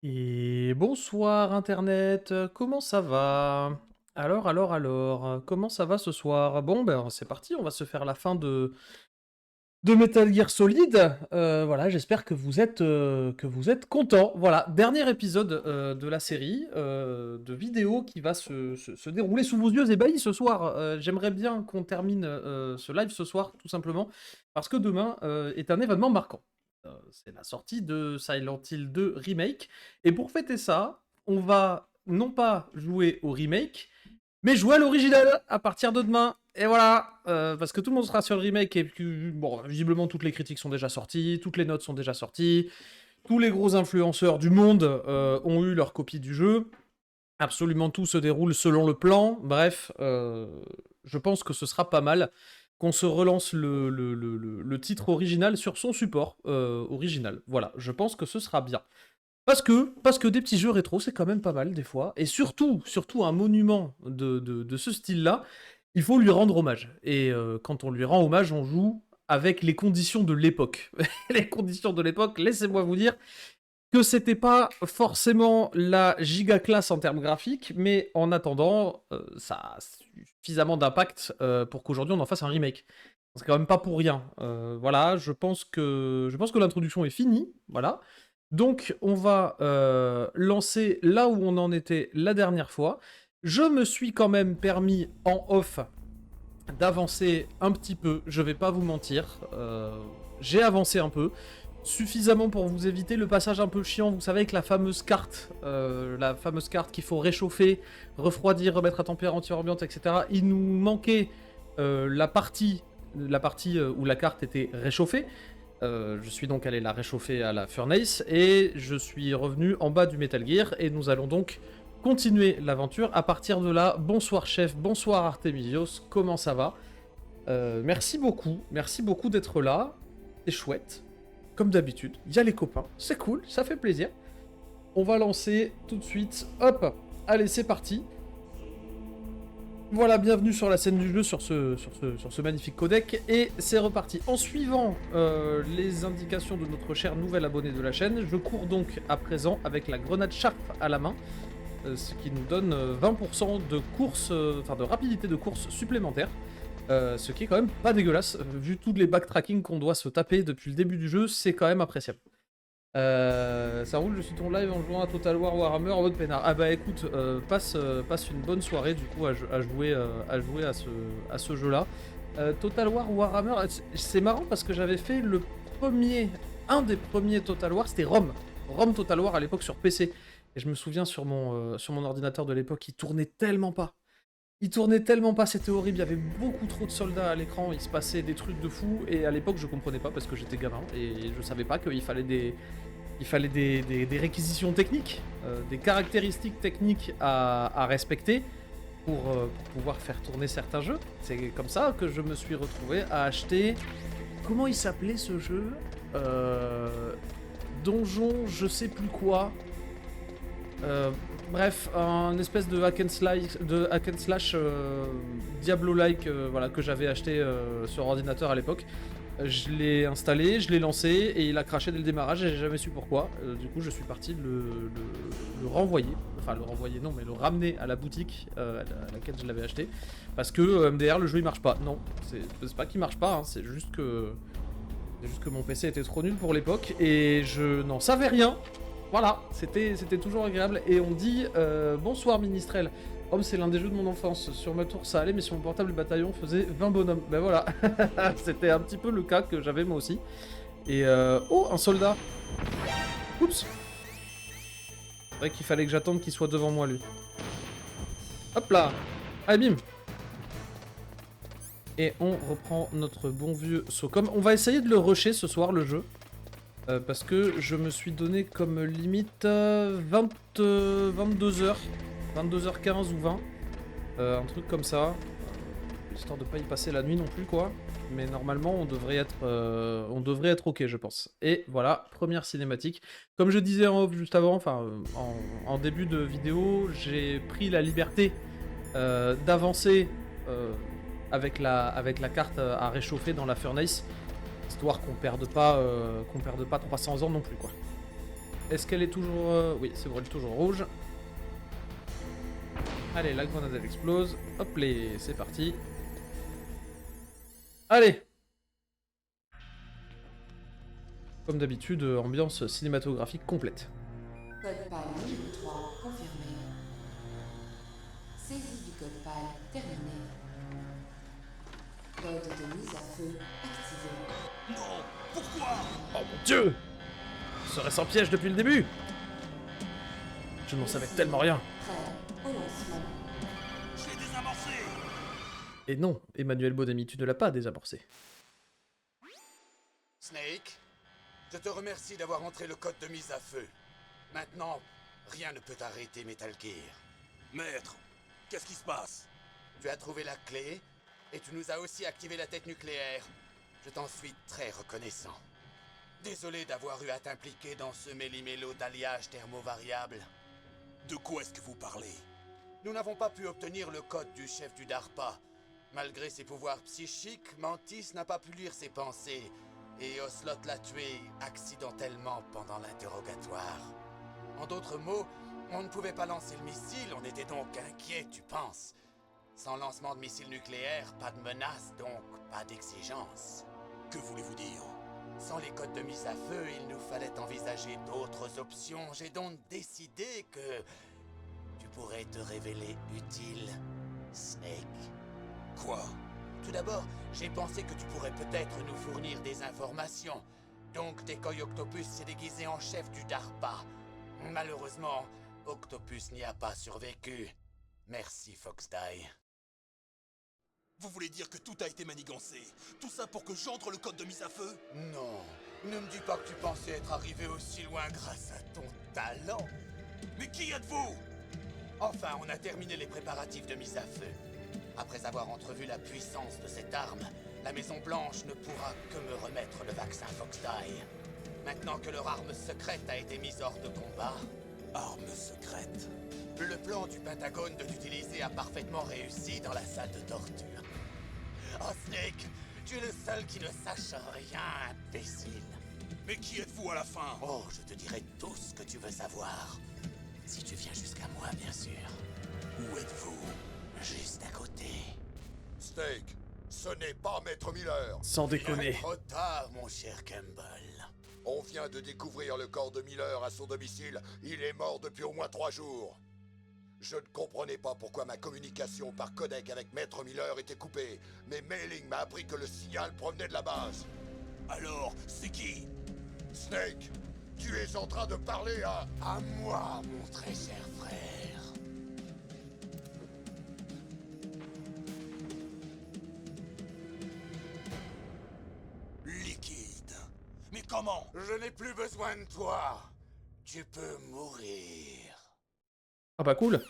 Et bonsoir Internet, comment ça va? Alors, comment ça va ce soir? Bon, ben c'est parti, on va se faire la fin de Metal Gear Solid. Voilà, j'espère que vous êtes contents. Voilà, dernier épisode de la série de vidéo qui va se dérouler sous vos yeux ébahis ce soir. J'aimerais bien qu'on termine ce live ce soir, tout simplement, parce que demain est un événement marquant. C'est la sortie de Silent Hill 2 Remake. Et pour fêter ça, on va non pas jouer au remake, mais jouer à l'original à partir de demain. Et voilà, parce que tout le monde sera sur le remake et puis, bon, visiblement toutes les critiques sont déjà sorties, toutes les notes sont déjà sorties, tous les gros influenceurs du monde ont eu leur copie du jeu. Absolument tout se déroule selon le plan. Bref, je pense que ce sera pas mal qu'on se relance le titre original sur son support original. Voilà, je pense que ce sera bien. Parce que des petits jeux rétro, c'est quand même pas mal des fois. Et surtout un monument de ce style-là, il faut lui rendre hommage. Et quand on lui rend hommage, on joue avec les conditions de l'époque. Les conditions de l'époque, laissez-moi vous dire que c'était pas forcément la giga classe en termes graphiques, mais en attendant, ça a suffisamment d'impact pour qu'aujourd'hui on en fasse un remake. C'est quand même pas pour rien. Voilà, je pense que l'introduction est finie. Voilà. Donc, on va lancer là où on en était la dernière fois. Je me suis quand même permis en off d'avancer un petit peu, je vais pas vous mentir. J'ai avancé un peu, suffisamment pour vous éviter le passage un peu chiant, vous savez, avec la fameuse carte qu'il faut réchauffer, refroidir, remettre à température ambiante, etc. Il nous manquait la partie où la carte était réchauffée. Je suis donc allé la réchauffer à la Furnace et je suis revenu en bas du Metal Gear et nous allons donc continuer l'aventure à partir de là. Bonsoir chef, bonsoir Artemisios, comment ça va? Merci beaucoup d'être là, c'est chouette, comme d'habitude, il y a les copains, c'est cool, ça fait plaisir. On va lancer tout de suite, hop, allez c'est parti. Voilà, bienvenue sur la scène du jeu, sur ce magnifique codec, et c'est reparti. En suivant les indications de notre cher nouvel abonné de la chaîne, je cours donc à présent avec la grenade Sharp à la main, ce qui nous donne 20% de course, de rapidité de course supplémentaire, ce qui est quand même pas dégueulasse, vu tous les backtracking qu'on doit se taper depuis le début du jeu, c'est quand même appréciable. Ça roule, je suis ton live en jouant à Total War Warhammer en mode peinard. Ah bah écoute, passe une bonne soirée du coup à jouer à ce jeu-là. Total War Warhammer, c'est marrant parce que j'avais fait un des premiers Total War, c'était Rome Total War à l'époque sur PC. Et je me souviens sur mon ordinateur de l'époque, il tournait tellement pas. C'était horrible, il y avait beaucoup trop de soldats à l'écran, il se passait des trucs de fou, et à l'époque je comprenais pas parce que j'étais gamin, et je savais pas qu'il fallait des réquisitions techniques, des caractéristiques techniques à respecter pour pouvoir faire tourner certains jeux. C'est comme ça que je me suis retrouvé à acheter... Comment il s'appelait ce jeu Donjon je sais plus quoi. Bref, un espèce de hack and slash Diablo-like voilà, que j'avais acheté sur ordinateur à l'époque. Je l'ai installé, je l'ai lancé et il a craché dès le démarrage et j'ai jamais su pourquoi. Du coup, je suis parti le renvoyer. Enfin, le renvoyer, non, mais le ramener à la boutique à laquelle je l'avais acheté. Parce que MDR, le jeu il marche pas. Non, c'est pas qu'il marche pas, hein, c'est juste que mon PC était trop nul pour l'époque et je n'en savais rien. Voilà, c'était toujours agréable. Et on dit bonsoir Ministrel. Homme, c'est l'un des jeux de mon enfance. Sur ma tour, ça allait, mais sur mon portable, le bataillon faisait 20 bonhommes. Ben voilà, c'était un petit peu le cas que j'avais moi aussi. Et oh, un soldat. Oups. C'est vrai qu'il fallait que j'attende qu'il soit devant moi, lui. Hop là. Allez, bim. Et on reprend notre bon vieux Socom. On va essayer de le rusher ce soir, le jeu. Parce que je me suis donné comme limite 22h. 22h15 ou 20. Un truc comme ça. Histoire de pas y passer la nuit non plus, quoi. Mais normalement, on devrait être ok, je pense. Et voilà, première cinématique. Comme je disais en off juste avant, enfin, en début de vidéo, j'ai pris la liberté d'avancer avec la carte à réchauffer dans la Furnace. Histoire qu'on perde pas 300 ans non plus, quoi. Est-ce qu'elle est toujours... Oui, c'est bon, elle est toujours rouge. Allez, la grenade, elle explose. Hop, les... c'est parti. Allez! Comme d'habitude, ambiance cinématographique complète. Code PAL niveau 3 confirmé. Saisie du code PAL terminée. Code de mise à feu activé. Non, pourquoi? Oh mon dieu! Je serais sans piège depuis le début! Je n'en savais tellement rien. Prêt au lancement. Je l'ai désamorcé. Et non, Emmanuel Bodemi, tu ne l'as pas désamorcé. Snake, je te remercie d'avoir entré le code de mise à feu. Maintenant, rien ne peut arrêter Metal Gear. Maître, qu'est-ce qui se passe? Tu as trouvé la clé, et tu nous as aussi activé la tête nucléaire. Je t'en suis très reconnaissant. Désolé d'avoir eu à t'impliquer dans ce méli-mélo d'alliage thermovariable. De quoi est-ce que vous parlez? Nous n'avons pas pu obtenir le code du chef du DARPA. Malgré ses pouvoirs psychiques, Mantis n'a pas pu lire ses pensées, et Ocelot l'a tué accidentellement pendant l'interrogatoire. En d'autres mots, on ne pouvait pas lancer le missile, on était donc inquiets, tu penses. Sans lancement de missile nucléaire, pas de menace, donc pas d'exigence. Que voulez-vous dire? Sans les codes de mise à feu, il nous fallait envisager d'autres options. J'ai donc décidé que tu pourrais te révéler utile, Snake. Quoi? Tout d'abord, j'ai pensé que tu pourrais peut-être nous fournir des informations. Donc, Decoy Octopus s'est déguisé en chef du DARPA. Malheureusement, Octopus n'y a pas survécu. Merci, Foxdie. Vous voulez dire que tout a été manigancé? Tout ça pour que j'entre le code de mise à feu? Non, ne me dis pas que tu pensais être arrivé aussi loin grâce à ton talent. Mais qui êtes-vous? Enfin, on a terminé les préparatifs de mise à feu. Après avoir entrevu la puissance de cette arme, la Maison-Blanche ne pourra que me remettre le vaccin Foxdie. Maintenant que leur arme secrète a été mise hors de combat... Arme secrète? Le plan du Pentagone de l'utiliser a parfaitement réussi dans la salle de torture. Oh Snake, tu es le seul qui ne sache rien, imbécile. Mais qui êtes-vous à la fin? Oh, je te dirai tout ce que tu veux savoir. Si tu viens jusqu'à moi, bien sûr. Où êtes-vous? Juste à côté. Snake, ce n'est pas Maître Miller. Sans déconner. Trop tard, mon cher Campbell. On vient de découvrir le corps de Miller à son domicile. Il est mort depuis au moins 3 jours. Je ne comprenais pas pourquoi ma communication par codec avec Maître Miller était coupée, mais Mailing m'a appris que le signal provenait de la base. Alors, c'est qui? Snake, tu es en train de parler à... À moi, mon très cher frère. Liquide. Mais comment? Je n'ai plus besoin de toi. Tu peux mourir. Ah bah cool.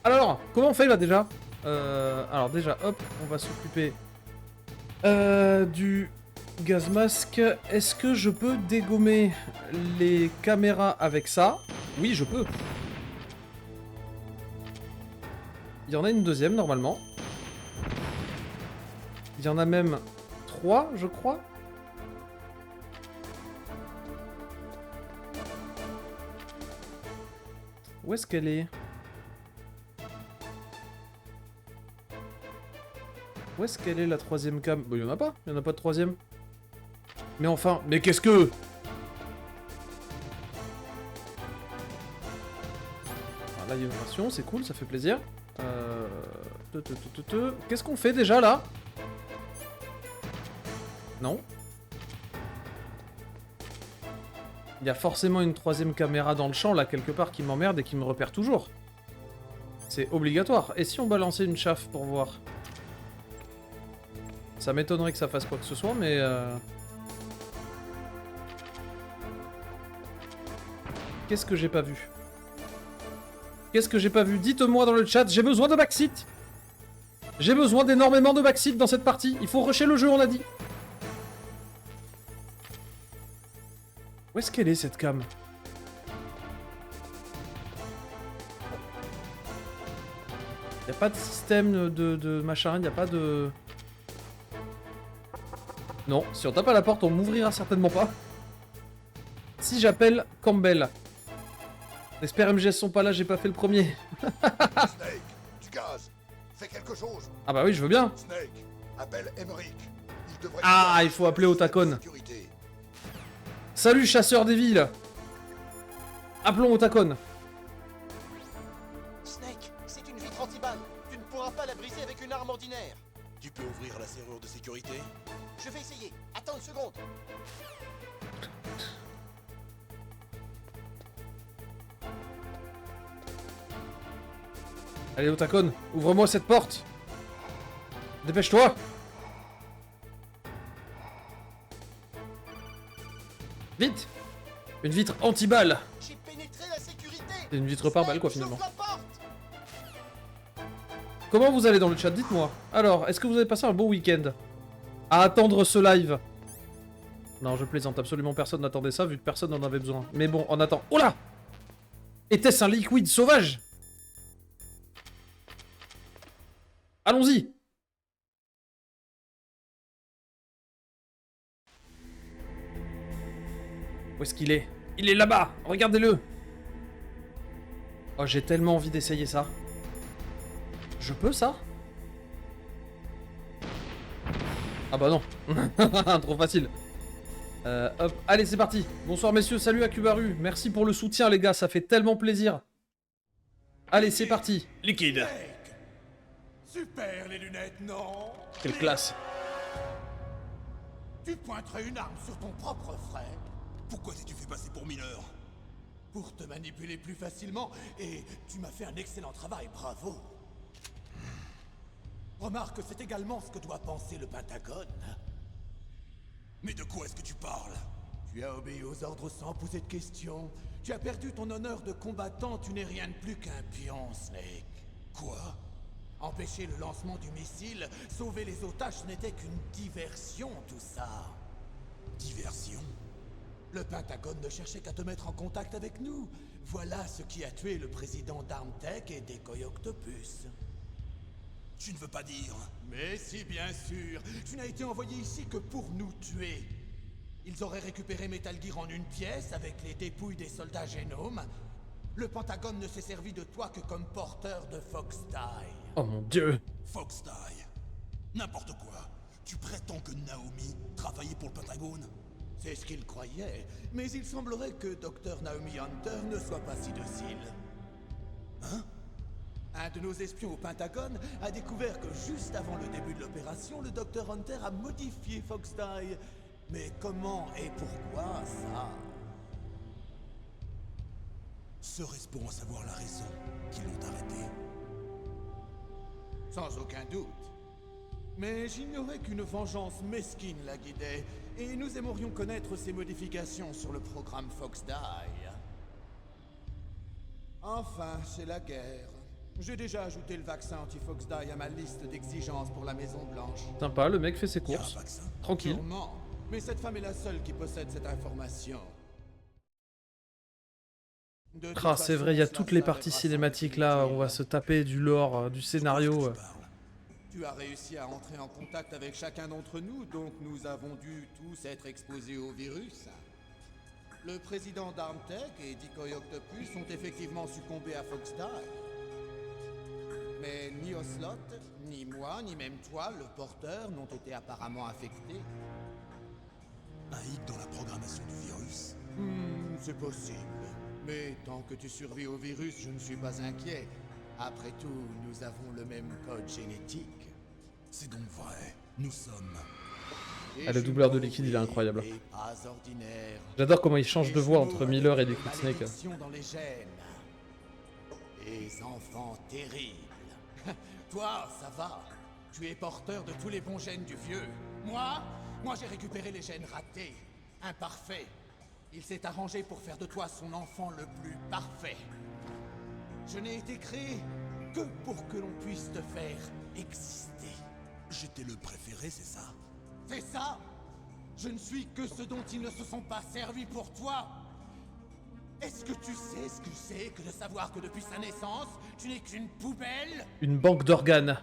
Alors, comment on fait là déjà? Alors déjà, hop, on va s'occuper du gaz masque. Est-ce que je peux dégommer les caméras avec ça? Oui, je peux. Il y en a une deuxième normalement. Il y en a même 3, je crois. Où est-ce qu'elle est? Où est-ce qu'elle est la troisième cam? Bah, il y en a pas de troisième. Mais enfin, mais qu'est-ce que... Ah, là, il y a une version, c'est cool, ça fait plaisir. Qu'est-ce qu'on fait déjà là? Non. Il y a forcément une troisième caméra dans le champ là quelque part qui m'emmerde et qui me repère toujours. C'est obligatoire. Et si on balançait une chauffe pour voir? Ça m'étonnerait que ça fasse quoi que ce soit, mais... Qu'est-ce que j'ai pas vu? Qu'est-ce que j'ai pas vu? Dites-moi dans le chat, j'ai besoin de backseat. J'ai besoin d'énormément de backseat dans cette partie. Il faut rusher le jeu, on a dit. Où est-ce qu'elle est, cette cam? Y a pas de système de machin, y a pas de... Non, si on tape à la porte, on m'ouvrira certainement pas. Si j'appelle Campbell. J'espère MGS sont pas là, j'ai pas fait le premier. Snake, du gaz. Fais quelque chose. Ah bah oui, je veux bien. Snake, appelle Emmerich. Il devrait... Ah, il faut appeler Otakon. Sécurité. Salut, chasseur des villes. Appelons Otakon. Snake, c'est une vitre anti-balle. Tu ne pourras pas la briser avec une arme ordinaire. Tu peux ouvrir la serrure de sécurité? Je vais essayer. Attends une seconde. Allez, Otakon, ouvre-moi cette porte. Dépêche-toi. Vite. Une vitre anti-balle. J'ai pénétré la sécurité. C'est une vitre par balle, quoi, Snake, finalement. j'ouvre la porte. Comment vous allez dans le chat? Dites-moi. Alors, est-ce que vous avez passé un bon week-end? À attendre ce live. Non, je plaisante. Absolument personne n'attendait ça, vu que personne n'en avait besoin. Mais bon, on attend. Oh là! Était-ce un liquide sauvage? Allons-y! Où est-ce qu'il est? Il est là-bas! Regardez-le! Oh, j'ai tellement envie d'essayer ça. Je peux, ça? Ah bah non. Trop facile. Hop, allez, c'est parti. Bonsoir, messieurs. Salut à Kubaru. Merci pour le soutien, les gars. Ça fait tellement plaisir. Allez, c'est parti. Liquide. Super les lunettes, non? Quelle classe. Tu pointerais une arme sur ton propre frère Pourquoi t'es-tu fait passer pour Miller? pour te manipuler plus facilement et tu m'as fait un excellent travail, bravo. Remarque que c'est également ce que doit penser le Pentagone. Mais de quoi est-ce que tu parles? Tu as obéi aux ordres sans poser de questions. Tu as perdu ton honneur de combattant, tu n'es rien de plus qu'un pion, Snake. Quoi? Empêcher le lancement du missile, sauver les otages, ce n'était qu'une diversion, tout ça. Diversion? Le Pentagone ne cherchait qu'à te mettre en contact avec nous. Voilà ce qui a tué le président d'Armtech et Decoy Octopus. Tu ne veux pas dire? Mais si, bien sûr. Tu n'as été envoyé ici que pour nous tuer. Ils auraient récupéré Metal Gear en une pièce avec les dépouilles des soldats génomes. Le Pentagone ne s'est servi de toi que comme porteur de Fox Die. Oh mon dieu. Fox Die. N'importe quoi. Tu prétends que Naomi travaillait pour le Pentagone? C'est ce qu'il croyait, mais il semblerait que Dr Naomi Hunter ne soit pas si docile. Hein? Un de nos espions au Pentagone a découvert que juste avant le début de l'opération, le Dr Hunter a modifié Fox Die. Mais comment et pourquoi, ça? Serait-ce pour en savoir la raison qu'ils l'ont arrêté? Sans aucun doute. Mais j'ignorais qu'une vengeance mesquine la guidait, et nous aimerions connaître ses modifications sur le programme Fox Die. Enfin, c'est la guerre. J'ai déjà ajouté le vaccin anti-Fox Die à ma liste d'exigences pour la Maison Blanche. Sympa, le mec fait ses Y a un courses. vaccin? Tranquille. Sûrement, mais cette femme est la seule qui possède cette information. De toute Ah, c'est vrai, il y a façon, toutes cela les parties s'arrêtera sans cinématiques là, difficulté. on va se taper du lore, du scénario. Tu parles. Tu as réussi à entrer en contact avec chacun d'entre nous, donc nous avons dû tous être exposés au virus. Le président d'Armtech et Decoy Octopus ont effectivement succombé à Fox Die. Mais ni Ocelot, ni moi, ni même toi, le porteur, n'ont été apparemment affectés. Un hic dans la programmation du virus? C'est possible. Mais tant que tu survis au virus, je ne suis pas inquiet. Après tout, nous avons le même code génétique. C'est donc vrai. Nous sommes... Et Ah, le doubleur de jumeaux, Liquid, il est incroyable. et pas ordinaire. J'adore comment il change de voix Les entre jumeaux Miller et avec Liquid une Snake. malédiction dans les gènes. Les enfants terribles. Toi, ça va. Tu es porteur de tous les bons gènes du vieux. Moi j'ai récupéré les gènes ratés, imparfaits. Il s'est arrangé pour faire de toi son enfant le plus parfait. Je n'ai été créé que pour que l'on puisse te faire exister. J'étais le préféré, c'est ça? C'est ça? Je ne suis que ce dont ils ne se sont pas servis pour toi. Est-ce que tu sais ce que c'est que de savoir que depuis sa naissance, tu n'es qu'une poubelle? Une banque d'organes.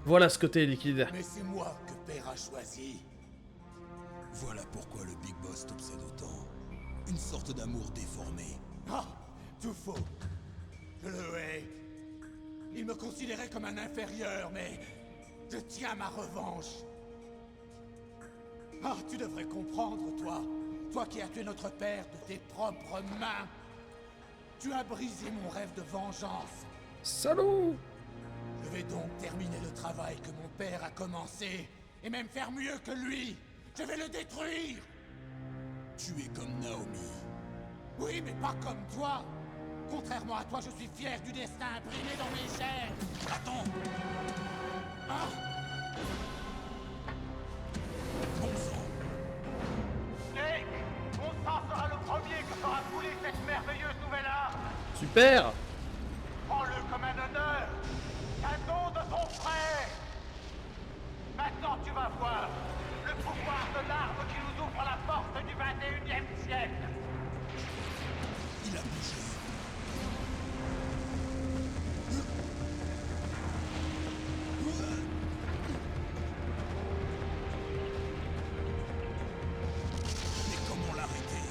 Voilà ce que t'es, Liquid. Mais c'est moi que Père a choisi. Voilà pourquoi le Big Boss t'obsède autant. Une sorte d'amour déformé. Ah, tout faux. Je le hais. Il me considérait comme un inférieur, mais je tiens ma revanche. Ah, tu devrais comprendre, toi. Toi qui as tué notre père de tes propres mains. Tu as brisé mon rêve de vengeance. Salaud! Je vais donc terminer le travail que mon père a commencé, et même faire mieux que lui. Je vais le détruire. Tu es comme Naomi. Oui, mais pas comme toi. Contrairement à toi, je suis fier du destin imprimé dans mes chaînes. Attends! Ah, Bon sang! Jake, mon sang sera le premier que fera couler cette merveilleuse nouvelle arme. Super! Prends-le comme un honneur, un don de ton frère. Maintenant tu vas voir le pouvoir de l'arme qui nous ouvre la porte du 21e siècle. Il a bougé. Mais comment l'arrêter?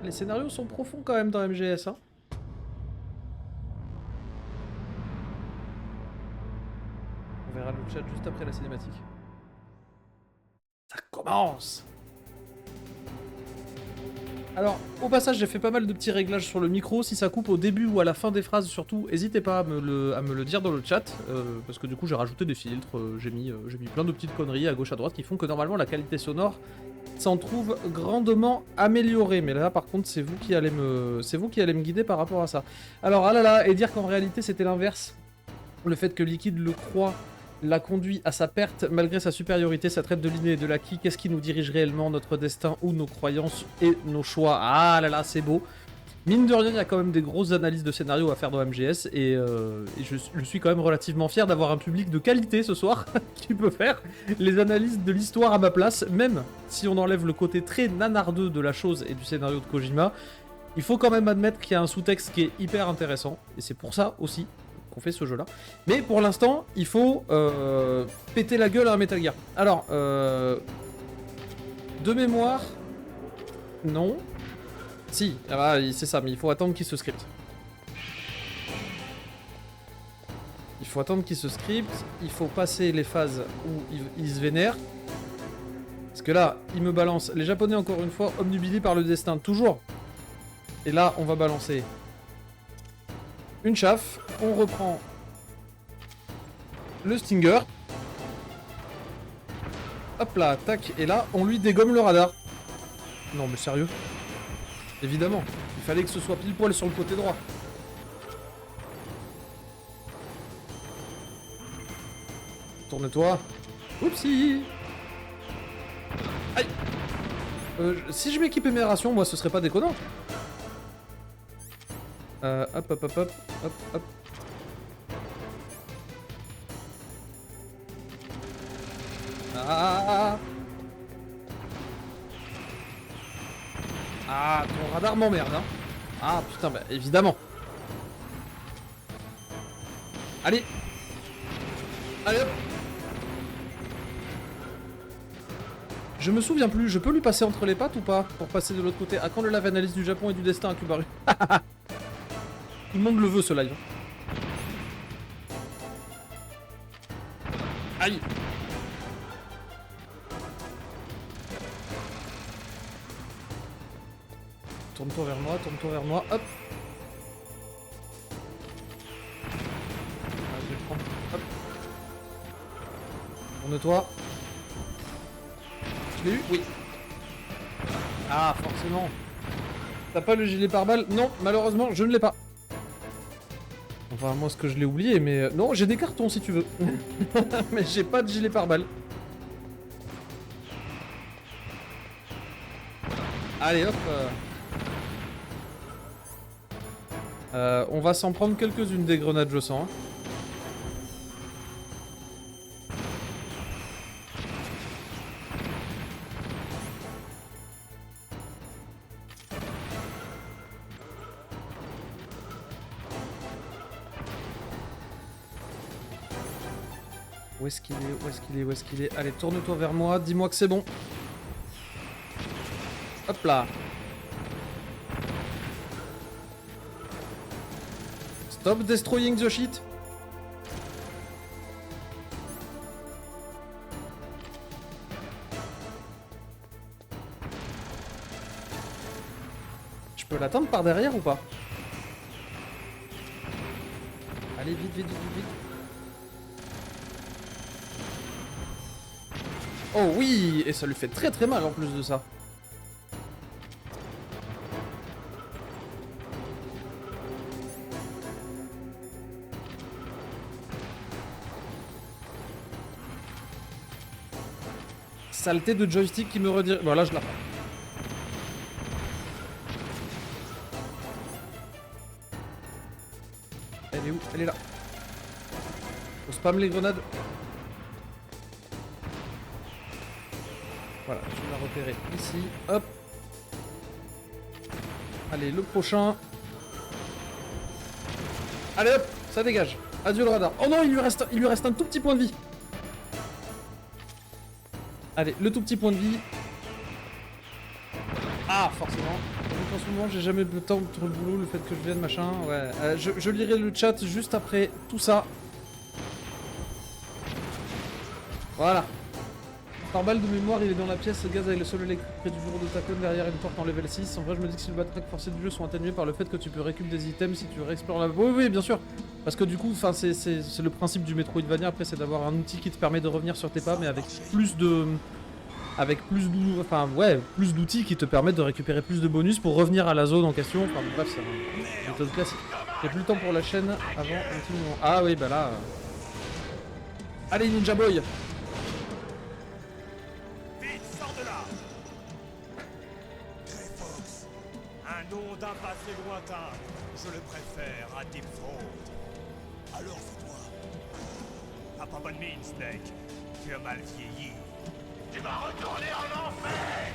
Les scénarios sont profonds quand même dans MGS, hein. On verra le chat juste après la cinématique. Ça commence! Alors, au passage, j'ai fait pas mal de petits réglages sur le micro. Si ça coupe au début ou à la fin des phrases, surtout, n'hésitez pas à me le dire dans le chat. Parce que du coup, j'ai rajouté des filtres, j'ai mis plein de petites conneries à gauche à droite qui font que normalement la qualité sonore s'en trouve grandement améliorée. Mais là, par contre, c'est vous qui allez me guider par rapport à ça. Alors, ah là là, et dire qu'en réalité, c'était l'inverse. Le fait que Liquid le croit l'a conduit à sa perte malgré sa supériorité, sa traite de l'inné et de l'acquis. Qu'est-ce qui nous dirige réellement, notre destin ou nos croyances et nos choix? Ah là là, c'est beau. Mine de rien, il y a quand même des grosses analyses de scénario à faire dans MGS et je suis quand même relativement fier d'avoir un public de qualité ce soir qui peut faire les analyses de l'histoire à ma place, même si on enlève le côté très nanardeux de la chose et du scénario de Kojima. Il faut quand même admettre qu'il y a un sous-texte qui est hyper intéressant et c'est pour ça aussi qu'on fait ce jeu là. Mais pour l'instant, il faut péter la gueule à un Metal Gear. Alors, de mémoire, non. Si, ah bah, c'est ça, mais il faut attendre qu'il se scripte. Il faut attendre qu'il se scripte, il faut passer les phases où il se vénère. Parce que là, il me balance les Japonais encore une fois, obnubilés par le destin, toujours. Et là, on va balancer une chauffe, on reprend le Stinger. Hop là, tac, et là, on lui dégomme le radar. Non mais sérieux? Évidemment, il fallait que ce soit pile poil sur le côté droit. Tourne-toi. Oupsie. Aïe. Si je m'équipais mes rations, moi ce serait pas déconnant. Hop, hop, hop, hop, hop, hop. Ah. Ah, ton radar m'emmerde, hein. Ah, putain, bah, évidemment. Allez. Allez, hop. Je me souviens plus, je peux lui passer entre les pattes ou pas? Pour passer de l'autre côté. À quand le live analyse du Japon et du destin à Kubaru? Tout le monde le veut, ce live. Aïe. Tourne-toi vers moi, hop. Ah, je vais le prendre, hop. Tourne-toi. Je l'ai eu? Oui. Ah, forcément. T'as pas le gilet pare-balles? Non, malheureusement, je ne l'ai pas. Enfin, moi, ce que je l'ai oublié, mais... Non, j'ai des cartons, si tu veux. Mais j'ai pas de gilet pare-balles. Allez, hop. On va s'en prendre quelques-unes des grenades, je sens. Hein. Où est-ce qu'il est? Où est-ce qu'il est? Où est-ce qu'il est? Allez, tourne-toi vers moi, dis-moi que c'est bon. Hop là. Stop destroying the shit. Je peux l'atteindre par derrière ou pas? Allez, vite, vite, vite, vite. Oh oui, et ça lui fait très très mal en plus de ça. Saleté de joystick qui me redire... Bon là je la prends. Elle est où? Elle est là. On spam les grenades. Voilà, je vais la repérer ici. Hop. Allez, le prochain. Allez hop, ça dégage. Adieu le radar. Oh non, il lui reste un tout petit point de vie. Allez, le tout petit point de vie. Ah, forcément. Donc en ce moment, j'ai jamais eu le temps entre le boulot, le fait que je vienne, machin. Ouais. Je lirai le chat juste après tout ça. Voilà. Par balle de mémoire, il est dans la pièce, gaz avec le sol électrique près du bureau de Tacon derrière une porte en level 6. En vrai, je me dis que si le batrack forcé du jeu sont atténués par le fait que tu peux récupérer des items si tu réexplores la... Oui, oui, bien sûr. Parce que du coup, c'est le principe du Metroidvania, après, c'est d'avoir un outil qui te permet de revenir sur tes pas, mais avec plus de... plus d'outils qui te permettent de récupérer plus de bonus pour revenir à la zone en question. Enfin, bref, c'est une méthode classique. J'ai plus le temps pour la chaîne avant un petit moment. Ah oui, bah là... Allez, Ninja Boy! Nom d'un passé lointain, je le préfère à Deep Throat. Alors fais-toi. T'as pas bonne mine, Snake. Tu as mal vieilli. Tu vas retourner en enfer!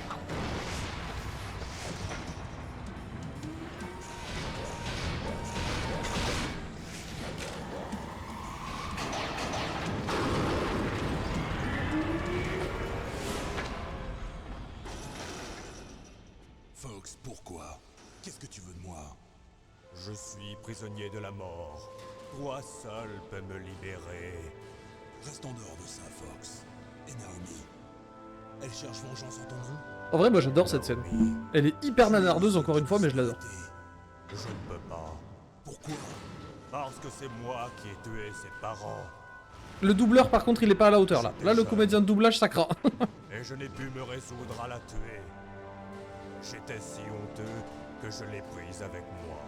Fox, pourquoi? Qu'est-ce que tu veux de moi? Je suis prisonnier de la mort. Toi seul peux me libérer. Reste en dehors de ça, Fox. Et Naomi? Elle cherche vengeance en ton nom? En vrai, moi j'adore cette scène. Elle est hyper nanardeuse encore une fois, mais je l'adore. Je ne peux pas. Pourquoi? Parce que c'est moi qui ai tué ses parents. Le doubleur, par contre, il est pas à la hauteur là. Là, le comédien de doublage, ça craint. Et je n'ai pu me résoudre à la tuer. J'étais si honteux que je l'ai prise avec moi.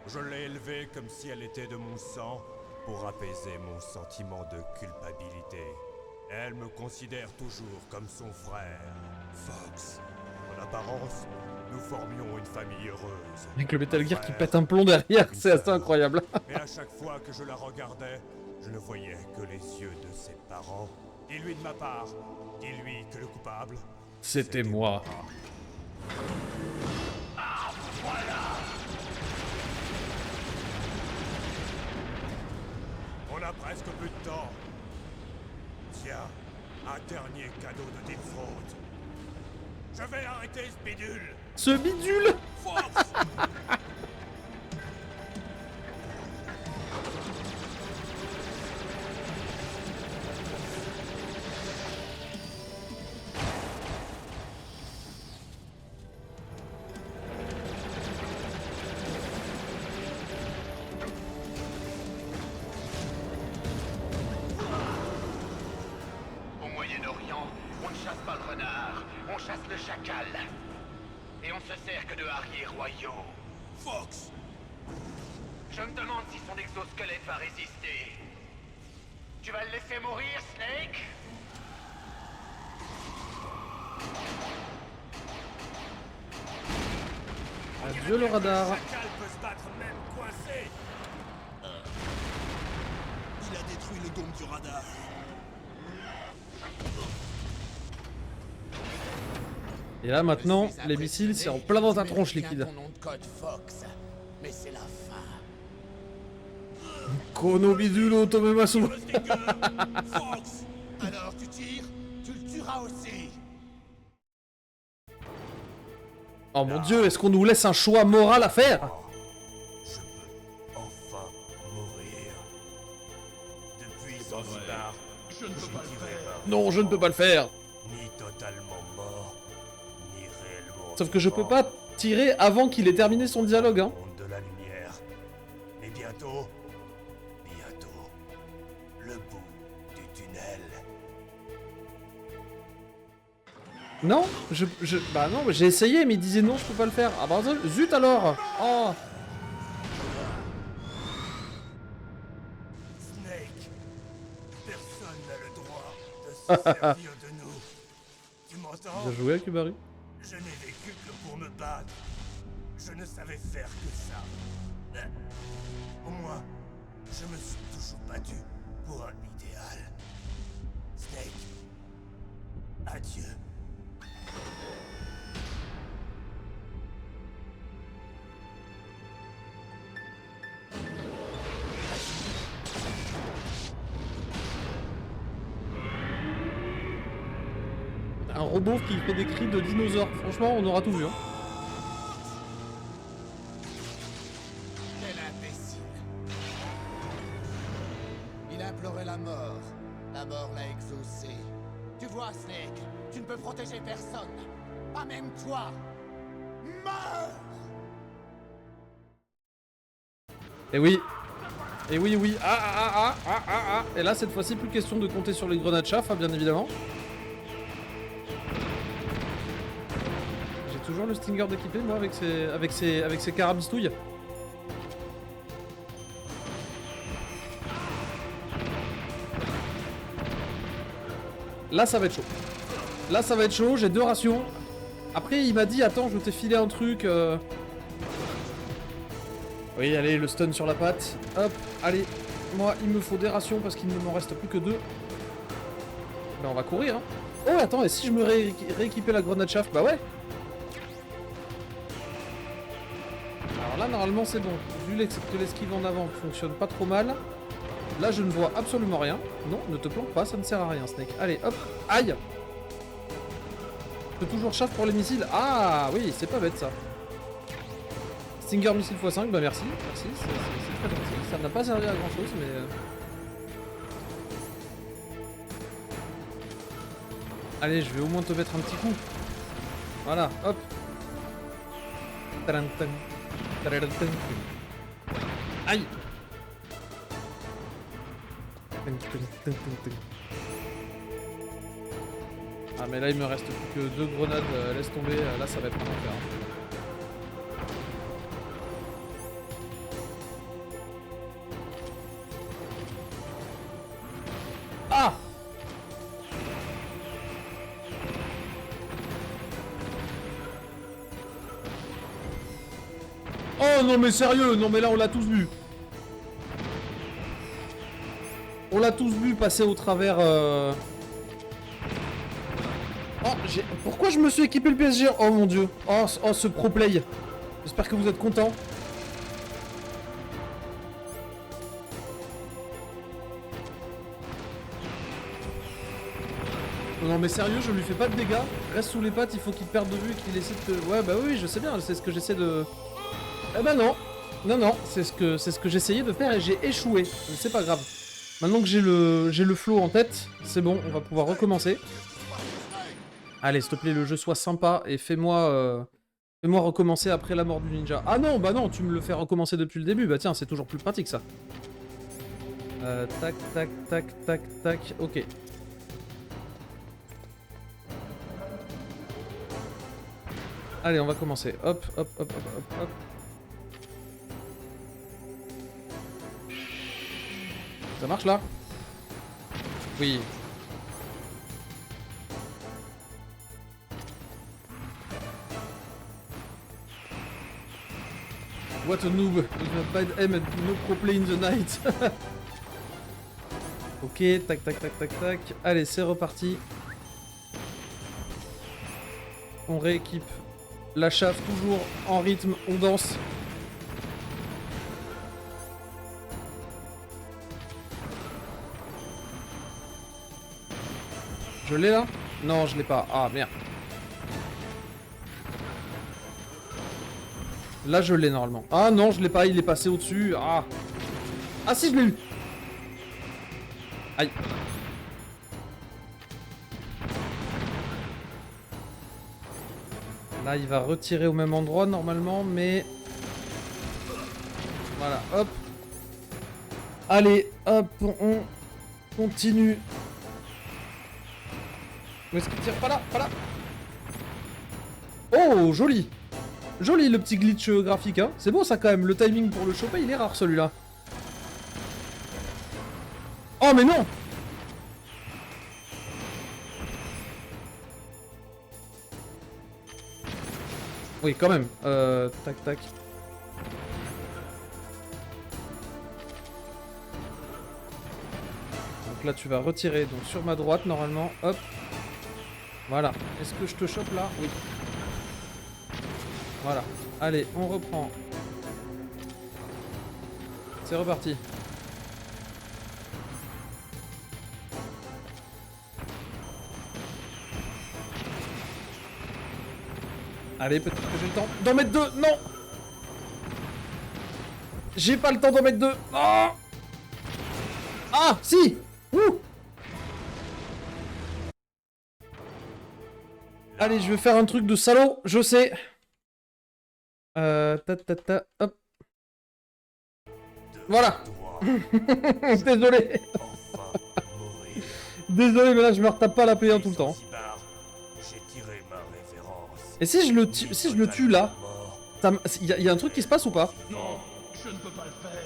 Je l'ai élevée comme si elle était de mon sang pour apaiser mon sentiment de culpabilité. Elle me considère toujours comme son frère. Fox. En apparence, nous formions une famille heureuse. Avec le Metal Gear qui pète un plomb derrière, c'est assez incroyable. Et à chaque fois que je la regardais, je ne voyais que les yeux de ses parents. Dis-lui de ma part, dis-lui que le coupable... C'était moi. Ah, voilà! On a presque plus de temps. Tiens, un dernier cadeau de Deep Throat. Je vais arrêter ce bidule. Ce bidule. Fox! Au Moyen-Orient, on ne chasse pas le renard, on chasse le chacal. Et on se sert que de harriers royaux. Fox! Je me demande si son exosquelette va résister. Tu vas le laisser mourir, Snake? Adieu le radar. Chacal peut se battre même coincé. Il a détruit le dôme du radar. Et là maintenant, Je suis les missiles, c'est en plein impressionné. dans ta Tu tronche mets bien liquide. ton nom de code Fox, mais c'est la fin. Kono bidulo tomemasu. Fox. Alors tu tires, tu le tueras aussi. Oh mon dieu, est-ce qu'on nous laisse un choix moral à faire? Je peux enfin mourir. Depuis Zanzibar, je ne peux pas le faire. Non, je ne peux pas le faire. Ni totalement mort, ni réellement. Sauf que je peux vivant. pas tirer avant qu'il ait terminé son dialogue, hein. Monde de la lumière. Mais bientôt, le bout du tunnel. Non, bah non, j'ai essayé, mais il disait non, je peux pas le faire. Ah bah zut alors. Oh. Snake, personne n'a le droit de se servir de nous. Tu m'entends? Bien joué, Kubaru. Je n'ai vécu que pour me battre. Je ne savais faire que ça. Au moins, je me suis toujours battu pour un idéal. Snake, adieu. Un robot qui fait des cris de dinosaures. Franchement, on aura tout vu, hein. Quel imbécile. Il implorait la mort. La mort l'a exaucé. Tu vois, Snake, tu ne peux protéger personne. Pas même toi. Meurs! Et oui. Et oui, oui. Et là, cette fois-ci, plus question de compter sur les grenades chaff, hein, bien évidemment. J'ai toujours le Stinger d'équipé, moi, avec ses carabistouilles. Là, ça va être chaud. Là, ça va être chaud, j'ai 2 rations. Après, il m'a dit, attends, je t'ai filé un truc... Oui, allez, le stun sur la patte. Hop, allez. Moi, il me faut des rations parce qu'il ne m'en reste plus que 2. Ben, on va courir, hein. Oh, attends, et si je me rééquipais la grenade chaff? Bah ouais. Alors là, normalement, c'est bon. Vu que l'esquive en avant fonctionne pas trop mal. Là, je ne vois absolument rien. Non, ne te planque pas, ça ne sert à rien, Snake. Allez, hop. Aïe. Je peux toujours chaff pour les missiles. Ah, oui, c'est pas bête, ça. Stinger missile x5, bah merci, merci, c'est très gentil. Ça n'a pas servi à grand chose, mais... Allez, je vais au moins te mettre un petit coup. Voilà, hop. Tarantan. Tarantan. Aïe. Ah mais là il me reste plus que 2 grenades, laisse tomber, là ça va être un enfer. Ah! Oh non mais sérieux, non mais là on l'a tous vu. On l'a tous vu passer au travers... Oh, pourquoi je me suis équipé le PSG? Oh mon dieu. Oh, ce pro play. J'espère que vous êtes contents. Non mais sérieux, je lui fais pas de dégâts. Reste sous les pattes, il faut qu'il perde de vue et qu'il essaie de... Ouais bah oui, je sais bien, c'est ce que j'essaie de... Eh bah non. Non, non, c'est ce que j'essayais de faire et j'ai échoué. Mais c'est pas grave. Maintenant que j'ai le flow en tête, c'est bon, on va pouvoir recommencer. Allez, s'il te plaît, le jeu soit sympa et fais-moi recommencer après la mort du ninja. Ah non, bah non, tu me le fais recommencer depuis le début. Bah tiens, c'est toujours plus pratique ça. Tac, tac, tac, tac, tac, ok. Allez, on va commencer. Hop, hop, hop, hop, hop, hop. Ça marche là? Oui. What a noob. With a bad aim and no pro play in the night. Ok, tac tac tac tac tac. Allez, c'est reparti. On rééquipe la chauffe toujours en rythme, on danse. Je l'ai là? Non, je l'ai pas. Ah merde. Là, je l'ai normalement. Ah non, je l'ai pas, il est passé au-dessus. Ah. Ah si, je l'ai eu. Aïe. Là, il va retirer au même endroit normalement, mais... Voilà, hop. Allez, hop, on continue. Où est-ce qu'il tire? Pas là, pas là. Oh, joli. Joli le petit glitch graphique, hein. C'est beau ça quand même, le timing pour le choper, il est rare celui-là. Oh mais non! Oui, quand même. Tac, tac. Donc là, tu vas retirer donc sur ma droite, normalement. Hop. Voilà. Est-ce que je te chope là? Oui. Voilà. Allez, on reprend. C'est reparti. Allez, peut-être que j'ai le temps d'en mettre deux. Non! J'ai pas le temps d'en mettre deux. Oh! Ah, si! Ouh! Allez, je vais faire un truc de salaud, je sais. Hop. Voilà. Désolé. Désolé, mais là, je me retape pas la P1 tout le temps. Et si je le tue là, il y a un truc qui se passe ou pas? Non, je ne peux pas le faire.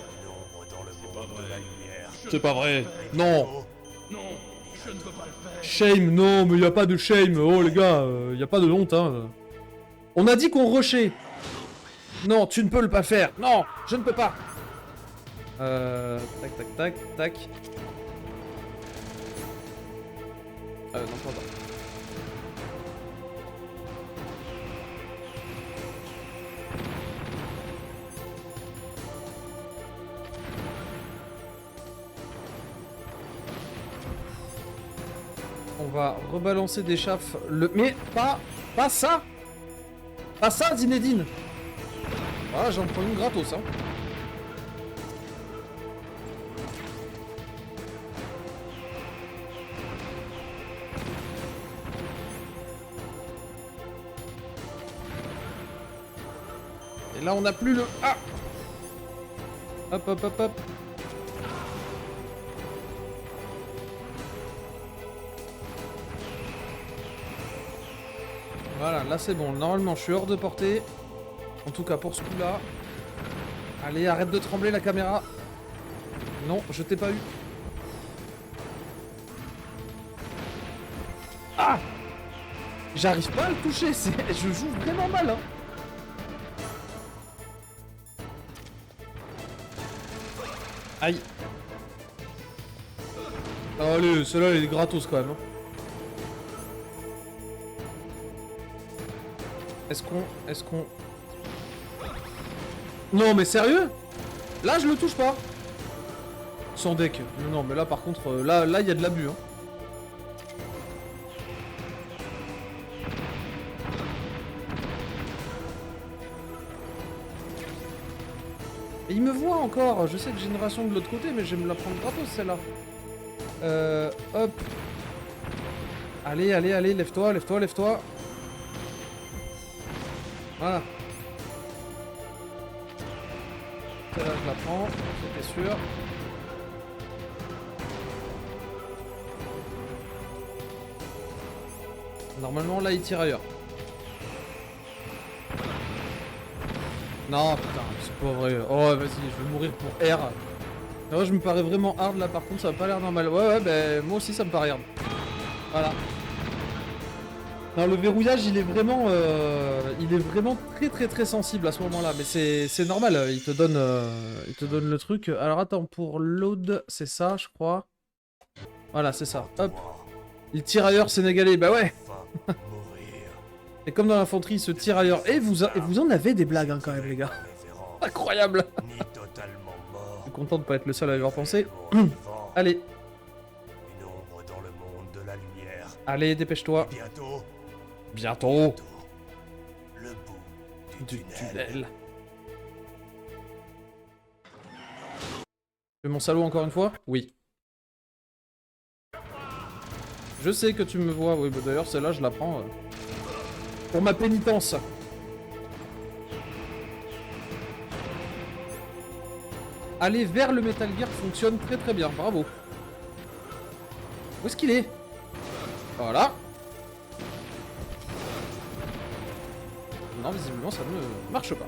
C'est pas vrai. Non. Non, je ne peux pas le faire. Shame, non, mais y a pas de shame. Oh les gars, y a pas de honte, hein. On a dit qu'on rushait. Non, tu ne peux le pas faire. Non, je ne peux pas. Tac, tac, tac, tac. Non, pas. On va rebalancer des chaffes. Mais pas ça. Pas ça, Zinedine. Voilà, j'en prends une gratos, hein. Et là, on n'a plus le... Ah! Hop, hop, hop, hop. Voilà, là c'est bon. Normalement, je suis hors de portée. En tout cas, pour ce coup-là. Allez, arrête de trembler la caméra. Non, je t'ai pas eu. Ah! J'arrive pas à le toucher. Je joue vraiment mal, hein. Aïe. Allez, celle-là, elle est gratos quand même. Hein. Est-ce qu'on... Non, mais sérieux? Là, je le touche pas. Sans deck. Non, mais là, par contre, là, il y a de l'abus. Hein. Et il me voit encore. Je sais que j'ai une ration de l'autre côté, mais je vais me la prendre gratos, celle-là. Hop. Allez, allez, allez, lève-toi, lève-toi, lève-toi. Voilà. Celle-là, je la prends, c'était sûr. Normalement, là, il tire ailleurs. Non, putain, c'est pas vrai. Oh, vas-y, je vais mourir pour R. Ouais, je me parais vraiment hard là par contre, ça a pas l'air normal. Ouais, ouais, bah moi aussi ça me paraît hard. Voilà. Non, le verrouillage il est vraiment très très très sensible à ce moment-là. Mais c'est normal, il te donne le truc. Alors attends, pour load, c'est ça je crois. Voilà, c'est ça. Hop. Il tire ailleurs sénégalais, bah ouais. Va mourir. Et comme dans l'infanterie, il se tire ailleurs. Et vous en avez des blagues hein, quand même les gars. Révérend, Incroyable. ni totalement mort. Je suis content de pas être le seul à y avoir pensé. Tellement vivant. Allez, Une ombre dans le monde de la lumière. allez, dépêche-toi. Bientôt, Bientôt. le bout Du du tunnel. tunnel. Tu veux mon salaud encore une fois? Oui. Je sais que tu me vois, oui, bah d'ailleurs celle-là je la prends pour ma pénitence. Aller vers le Metal Gear fonctionne très très bien, bravo. Où est-ce qu'il est? Voilà. Non, visiblement ça ne marche pas.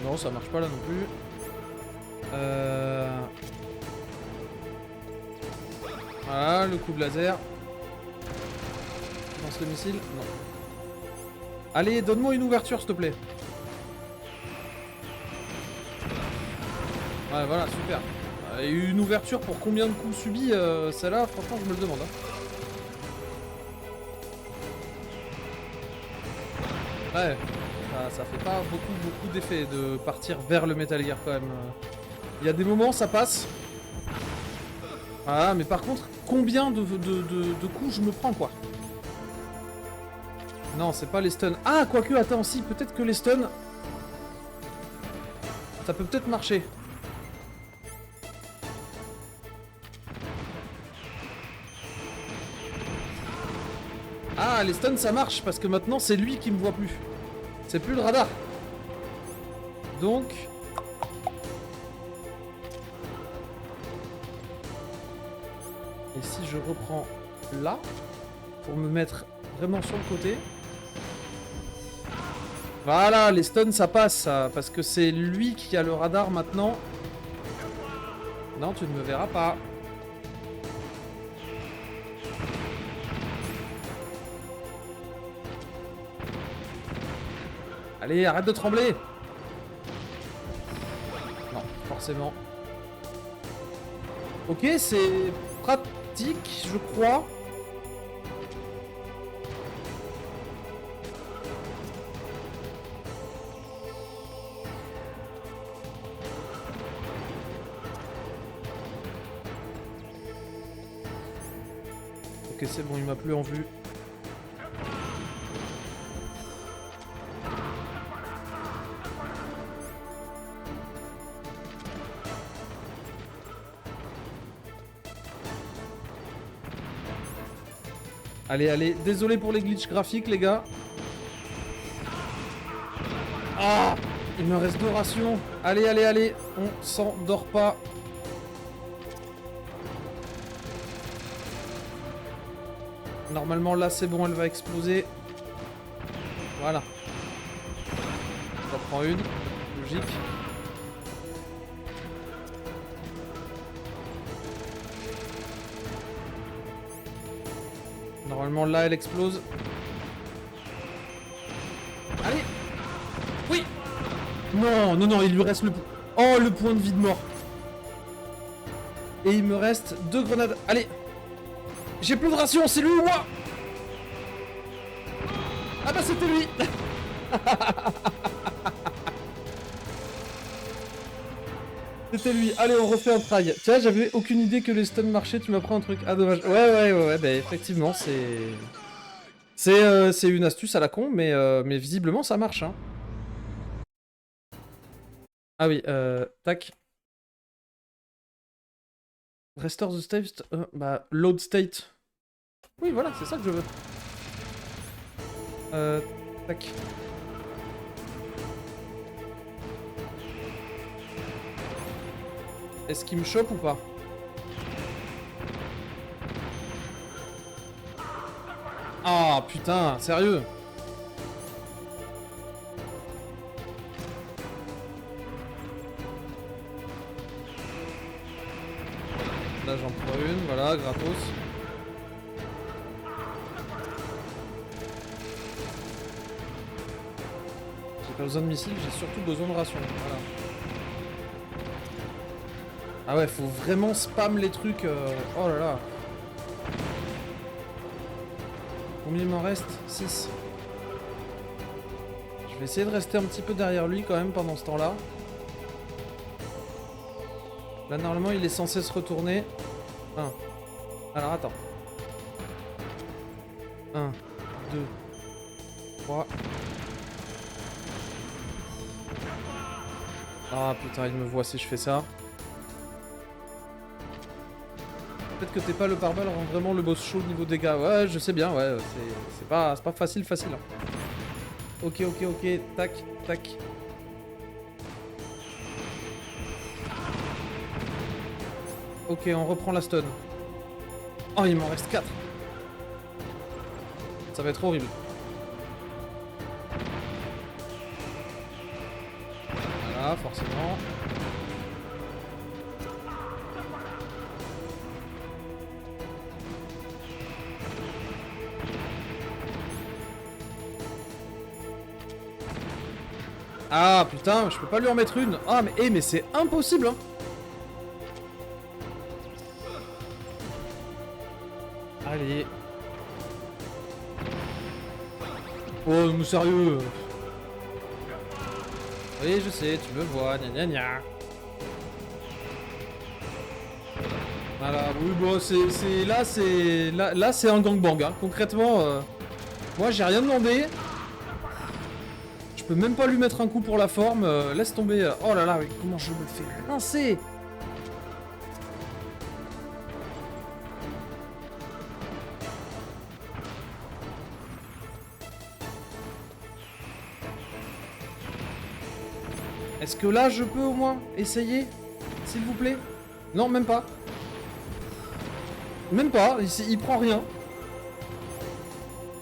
Non, ça marche pas là non plus. Voilà, le coup de laser. Lance le missile. Non. Allez, donne-moi une ouverture, s'il te plaît. Ouais, voilà, super. Et une ouverture pour combien de coups subis celle-là, franchement, je me le demande. Hein. Ouais, ça fait pas beaucoup d'effet de partir vers le Metal Gear quand même. Il y a des moments, ça passe. Ah, mais par contre, combien de coups je me prends, quoi? Non, c'est pas les stuns. Ah, quoique, attends, si, peut-être que les stuns... Ça peut peut-être marcher. Ah, les stuns, ça marche, parce que maintenant, c'est lui qui me voit plus. C'est plus le radar. Donc... Et si je reprends là, pour me mettre vraiment sur le côté. Voilà, les stuns ça passe, ça, parce que c'est lui qui a le radar maintenant. Non, tu ne me verras pas. Allez, arrête de trembler. Non, forcément. Ok, c'est pratique, je crois. Ok, c'est bon, il m'a plus en vue. Allez, allez, désolé pour les glitches graphiques, les gars. Ah, il me reste 2 rations. Allez, allez, allez, on s'endort pas. Normalement, là, c'est bon, elle va exploser. Voilà. J'en prends une, logique. Normalement, là, elle explose. Allez! Oui! Non, non, non, il lui reste le... Oh, le point de vie de mort. Et il me reste 2 grenades. Allez! J'ai plus de ration, c'est lui ou moi? Ah bah, c'était lui! C'était lui. Allez, on refait un try. Tiens, j'avais aucune idée que les stuns marchaient, tu m'apprends un truc. Ah, dommage. Ouais, bah effectivement, c'est une astuce à la con, mais visiblement, ça marche, hein. Ah oui, tac. Restore the state, bah, load state. Oui, voilà, c'est ça que je veux. Tac. Est-ce qu'il me chope ou pas? Ah, putain, sérieux? Là j'en prends une, voilà, gratos. J'ai pas besoin de missiles, j'ai surtout besoin de rations, voilà. Ah ouais, faut vraiment spam les trucs, oh là là. Combien il m'en reste? 6. Je vais essayer de rester un petit peu derrière lui quand même pendant ce temps-là. Là, normalement, il est censé se retourner. 1. Alors, attends. 1, 2, 3. Ah putain, il me voit si je fais ça. Peut-être que t'es pas le pare-balles rend vraiment le boss chaud niveau dégâts. Ouais, je sais bien, ouais, c'est pas facile, hein. Ok, tac, tac. Ok, on reprend la stun. Oh, il m'en reste 4. Ça va être horrible. Voilà, forcément. Ah putain, je peux pas lui en mettre une. Ah mais c'est impossible hein. Allez. Oh mais sérieux. Oui je sais, tu me vois, gna gna gna. Voilà, oui bon là c'est un gangbang hein. Concrètement, moi j'ai rien demandé. Je peux même pas lui mettre un coup pour la forme, laisse tomber. Oh là là, mais comment je me fais rincer. Est-ce que là je peux au moins essayer? S'il vous plaît? Non, même pas. Même pas, il prend rien.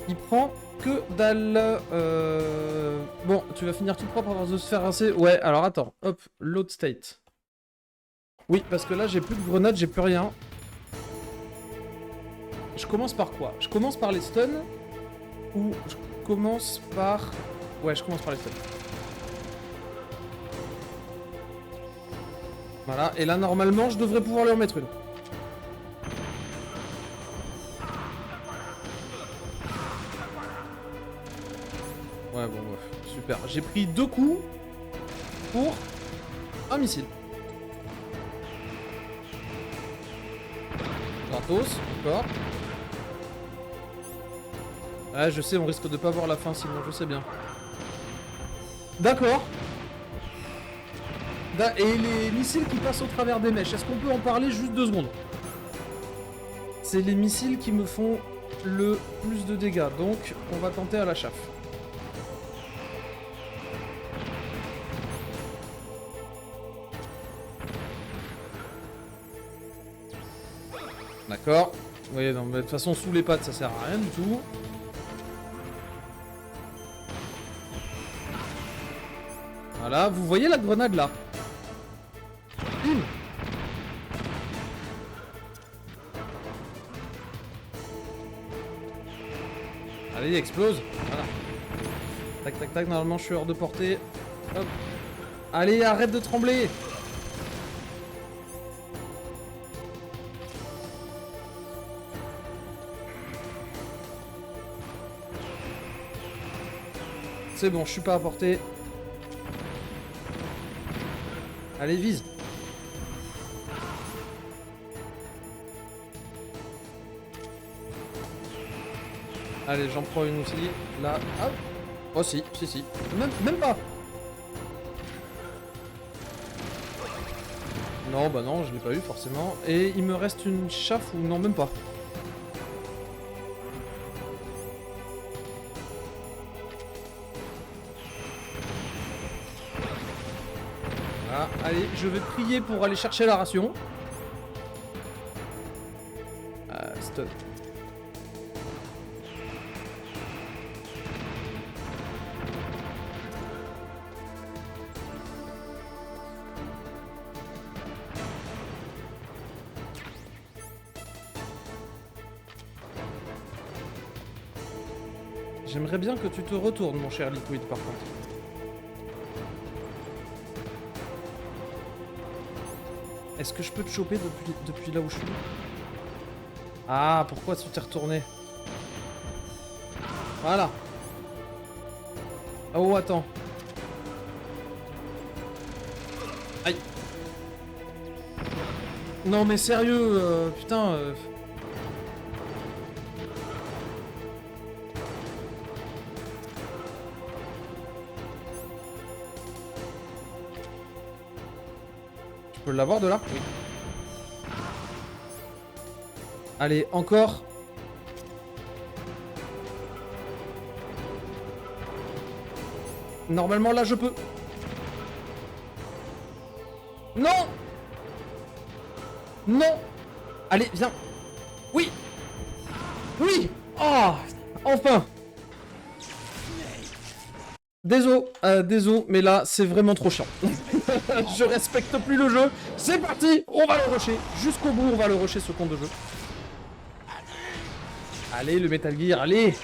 Il prend que dalle. Bon, tu vas finir tout propre avant de se faire rincer. Ouais, alors attends, hop, load state. Oui, parce que là j'ai plus de grenades, j'ai plus rien. Je commence par quoi? Je commence par les stuns? Ou je commence par... Ouais, je commence par les stuns. Voilà, et là normalement je devrais pouvoir lui en mettre une. Ouais, bon, bref, super. J'ai pris 2 coups pour un missile. Gratos, encore. Ouais, je sais, on risque de pas voir la fin sinon, je sais bien. D'accord. Et les missiles qui passent au travers des mèches, est-ce qu'on peut en parler juste 2 secondes? C'est les missiles qui me font le plus de dégâts, donc on va tenter à la chauffe. D'accord. Vous voyez, non, mais de toute façon, sous les pattes, ça sert à rien du tout. Voilà, vous voyez la grenade là? Bim! Allez, explose. Voilà. Tac, tac, tac, normalement, je suis hors de portée. Hop. Allez, arrête de trembler! C'est bon, je suis pas à portée. Allez, vise. Allez, j'en prends une aussi. Là, hop. Oh si, si. Même pas. Non, bah non, je l'ai pas eu forcément. Et il me reste une chauffe ou non, même pas. Allez, je vais prier pour aller chercher la ration. Stun. J'aimerais bien que tu te retournes, mon cher Liquid, par contre. Est-ce que je peux te choper depuis là où je suis? Ah, pourquoi tu t'es retourné? Voilà. Oh, attends. Aïe. Non, mais sérieux, putain... Je peux l'avoir de là? Oui. Allez, encore. Normalement, là, je peux. Non! Non! Allez, viens. Oui! Oui! Oh! Enfin! Désolé, mais là, c'est vraiment trop chiant. Je respecte plus le jeu. C'est parti! On va le rusher. Jusqu'au bout, on va le rusher, ce compte de jeu. Allez, le Metal Gear, allez!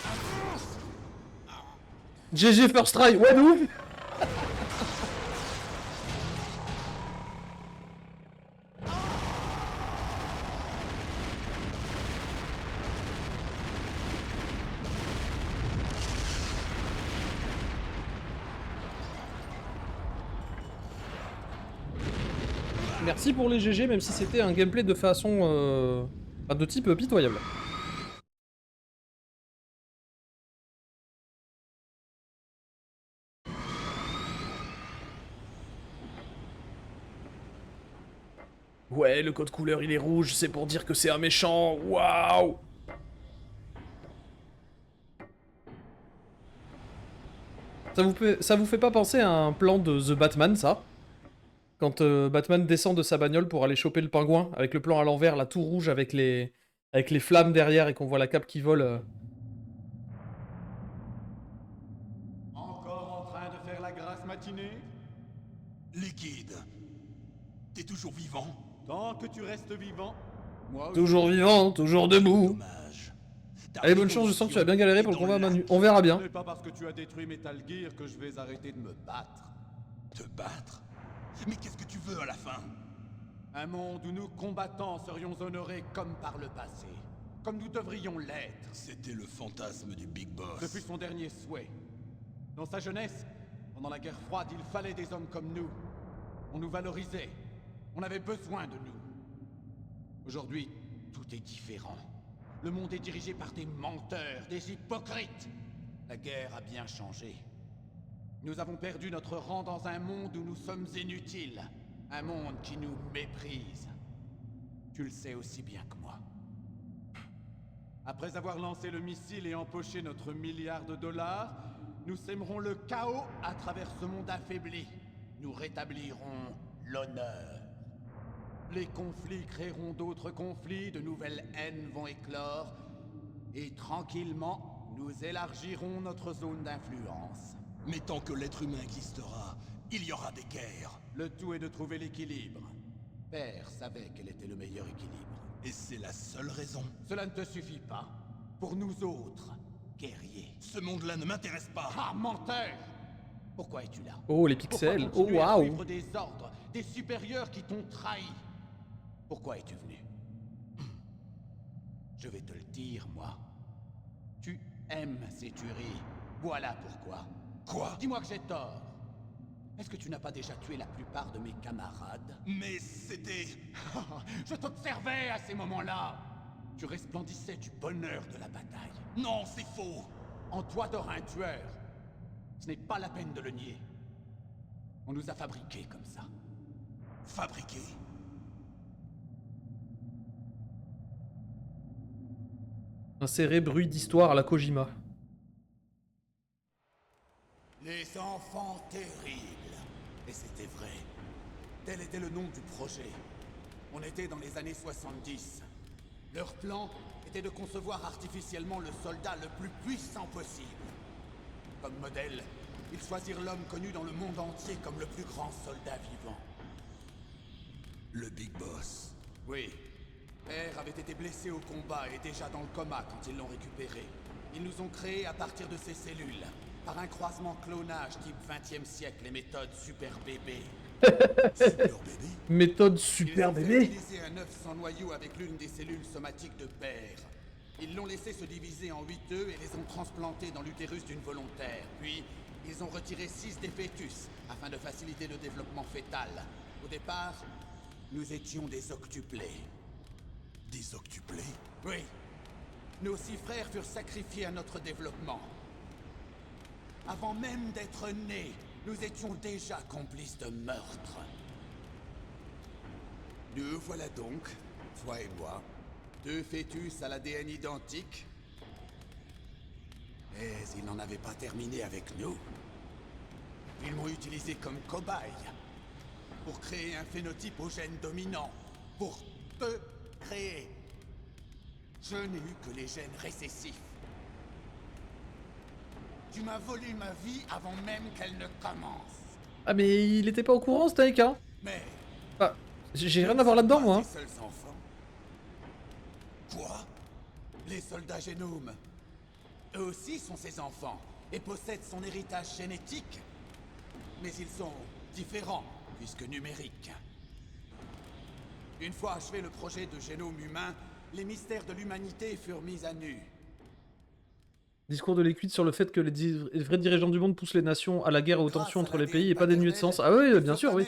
GG First Try, ouais de ouf. Merci pour les GG, même si c'était un gameplay de façon... de type pitoyable. Ouais, le code couleur il est rouge, c'est pour dire que c'est un méchant, waouh! Ça vous fait pas penser à un plan de The Batman, ça? Quand Batman descend de sa bagnole pour aller choper le pingouin, avec le plan à l'envers, là tout rouge avec les flammes derrière et qu'on voit la cape qui vole. Encore en train de faire la grasse matinée? Liquide. T'es toujours vivant? Tant que tu restes vivant, moi aussi. Toujours vivant, toujours debout. Dommage. Allez, bonne chance, je sens que tu as bien galéré pour le combat Manu. On verra bien. Ce n'est pas parce que tu as détruit Metal Gear que je vais arrêter de me battre. Te battre? Mais qu'est-ce que tu veux à la fin? Un monde où nous combattants serions honorés comme par le passé. Comme nous devrions l'être. C'était le fantasme du Big Boss. Ce fut son dernier souhait. Dans sa jeunesse, pendant la guerre froide, il fallait des hommes comme nous. On nous valorisait. On avait besoin de nous. Aujourd'hui, tout est différent. Le monde est dirigé par des menteurs, des hypocrites. La guerre a bien changé. Nous avons perdu notre rang dans un monde où nous sommes inutiles. Un monde qui nous méprise. Tu le sais aussi bien que moi. Après avoir lancé le missile et empoché notre milliard de dollars, nous sèmerons le chaos à travers ce monde affaibli. Nous rétablirons l'honneur. Les conflits créeront d'autres conflits, de nouvelles haines vont éclore, et tranquillement, nous élargirons notre zone d'influence. Mais tant que l'être humain existera, il y aura des guerres. Le tout est de trouver l'équilibre. Père savait quel était le meilleur équilibre. Et c'est la seule raison. Cela ne te suffit pas. Pour nous autres, guerriers. Ce monde-là ne m'intéresse pas. Ah, menteur! Pourquoi es-tu là? Oh, les Pourquoi pixels. Oh, continuer à waouh. suivre des ordres, des supérieurs qui t'ont trahi? Pourquoi es-tu venu? Je vais te le dire, moi. Tu aimes ces tueries. Voilà pourquoi. Quoi? Dis-moi que j'ai tort. Est-ce que tu n'as pas déjà tué la plupart de mes camarades? Mais c'était... Je t'observais à ces moments-là. Tu resplendissais du bonheur de la bataille. Non, c'est faux. En toi dort un tueur. Ce n'est pas la peine de le nier. On nous a fabriqués comme ça. Fabriqué. Insérer bruit d'histoire à la Kojima. Les enfants terribles. Et c'était vrai. Tel était le nom du projet. On était dans les années 70. Leur plan était de concevoir artificiellement le soldat le plus puissant possible. Comme modèle, ils choisirent l'homme connu dans le monde entier comme le plus grand soldat vivant. Le Big Boss. Oui. Père avait été blessé au combat et déjà dans le coma quand ils l'ont récupéré. Ils nous ont créés à partir de ces cellules, par un croisement clonage type 20e siècle et méthode super bébé. Super bébé? Méthode Ils super ont fait bébé. utiliser un œuf sans noyau avec l'une des cellules somatiques de père. Ils l'ont laissé se diviser en 8 œufs et les ont transplantés dans l'utérus d'une volontaire. Puis, ils ont retiré 6 des fœtus, afin de faciliter le développement fœtal. Au départ, nous étions des octuplés. Des octuplés? Oui. Nos 6 frères furent sacrifiés à notre développement. Avant même d'être nés, nous étions déjà complices de meurtre. Nous voilà donc, toi et moi, 2 fœtus à l'ADN identique. Mais ils n'en avaient pas terminé avec nous. Ils m'ont utilisé comme cobaye pour créer un phénotype au gène dominant. Pour te créer. Je n'ai eu que les gènes récessifs. Tu m'as volé ma vie avant même qu'elle ne commence. Ah mais il était pas au courant Snake hein. Mais Ah, j'ai rien à voir là-dedans moi. les seuls enfants. Quoi? Les soldats génomes. Eux aussi sont ses enfants et possèdent son héritage génétique. Mais ils sont différents, puisque numériques. Une fois achevé le projet de génome humain, les mystères de l'humanité furent mis à nu. Discours de Liquid sur le fait que les vrais dirigeants du monde poussent les nations à la guerre et aux tensions entre les pays et pas dénués de sens. Ah oui, bien sûr, oui.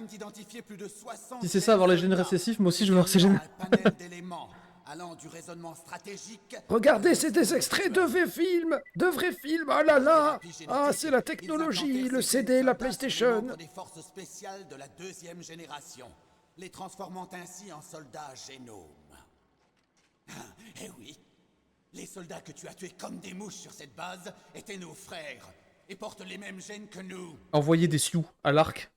Si c'est ça, avoir les gènes récessifs, moi aussi je veux avoir ces gènes. Allant du raisonnement stratégique. Regardez, c'est des extraits de vrais films, oh là là. Ah, c'est la technologie, le CD, la PlayStation. Des forces spéciales de la 2e génération, les transformant ainsi en soldats génomes. Eh oui, les soldats que tu as tués comme des mouches sur cette base étaient nos frères et portent les mêmes gènes que nous. Envoyer des sioux à l'arc.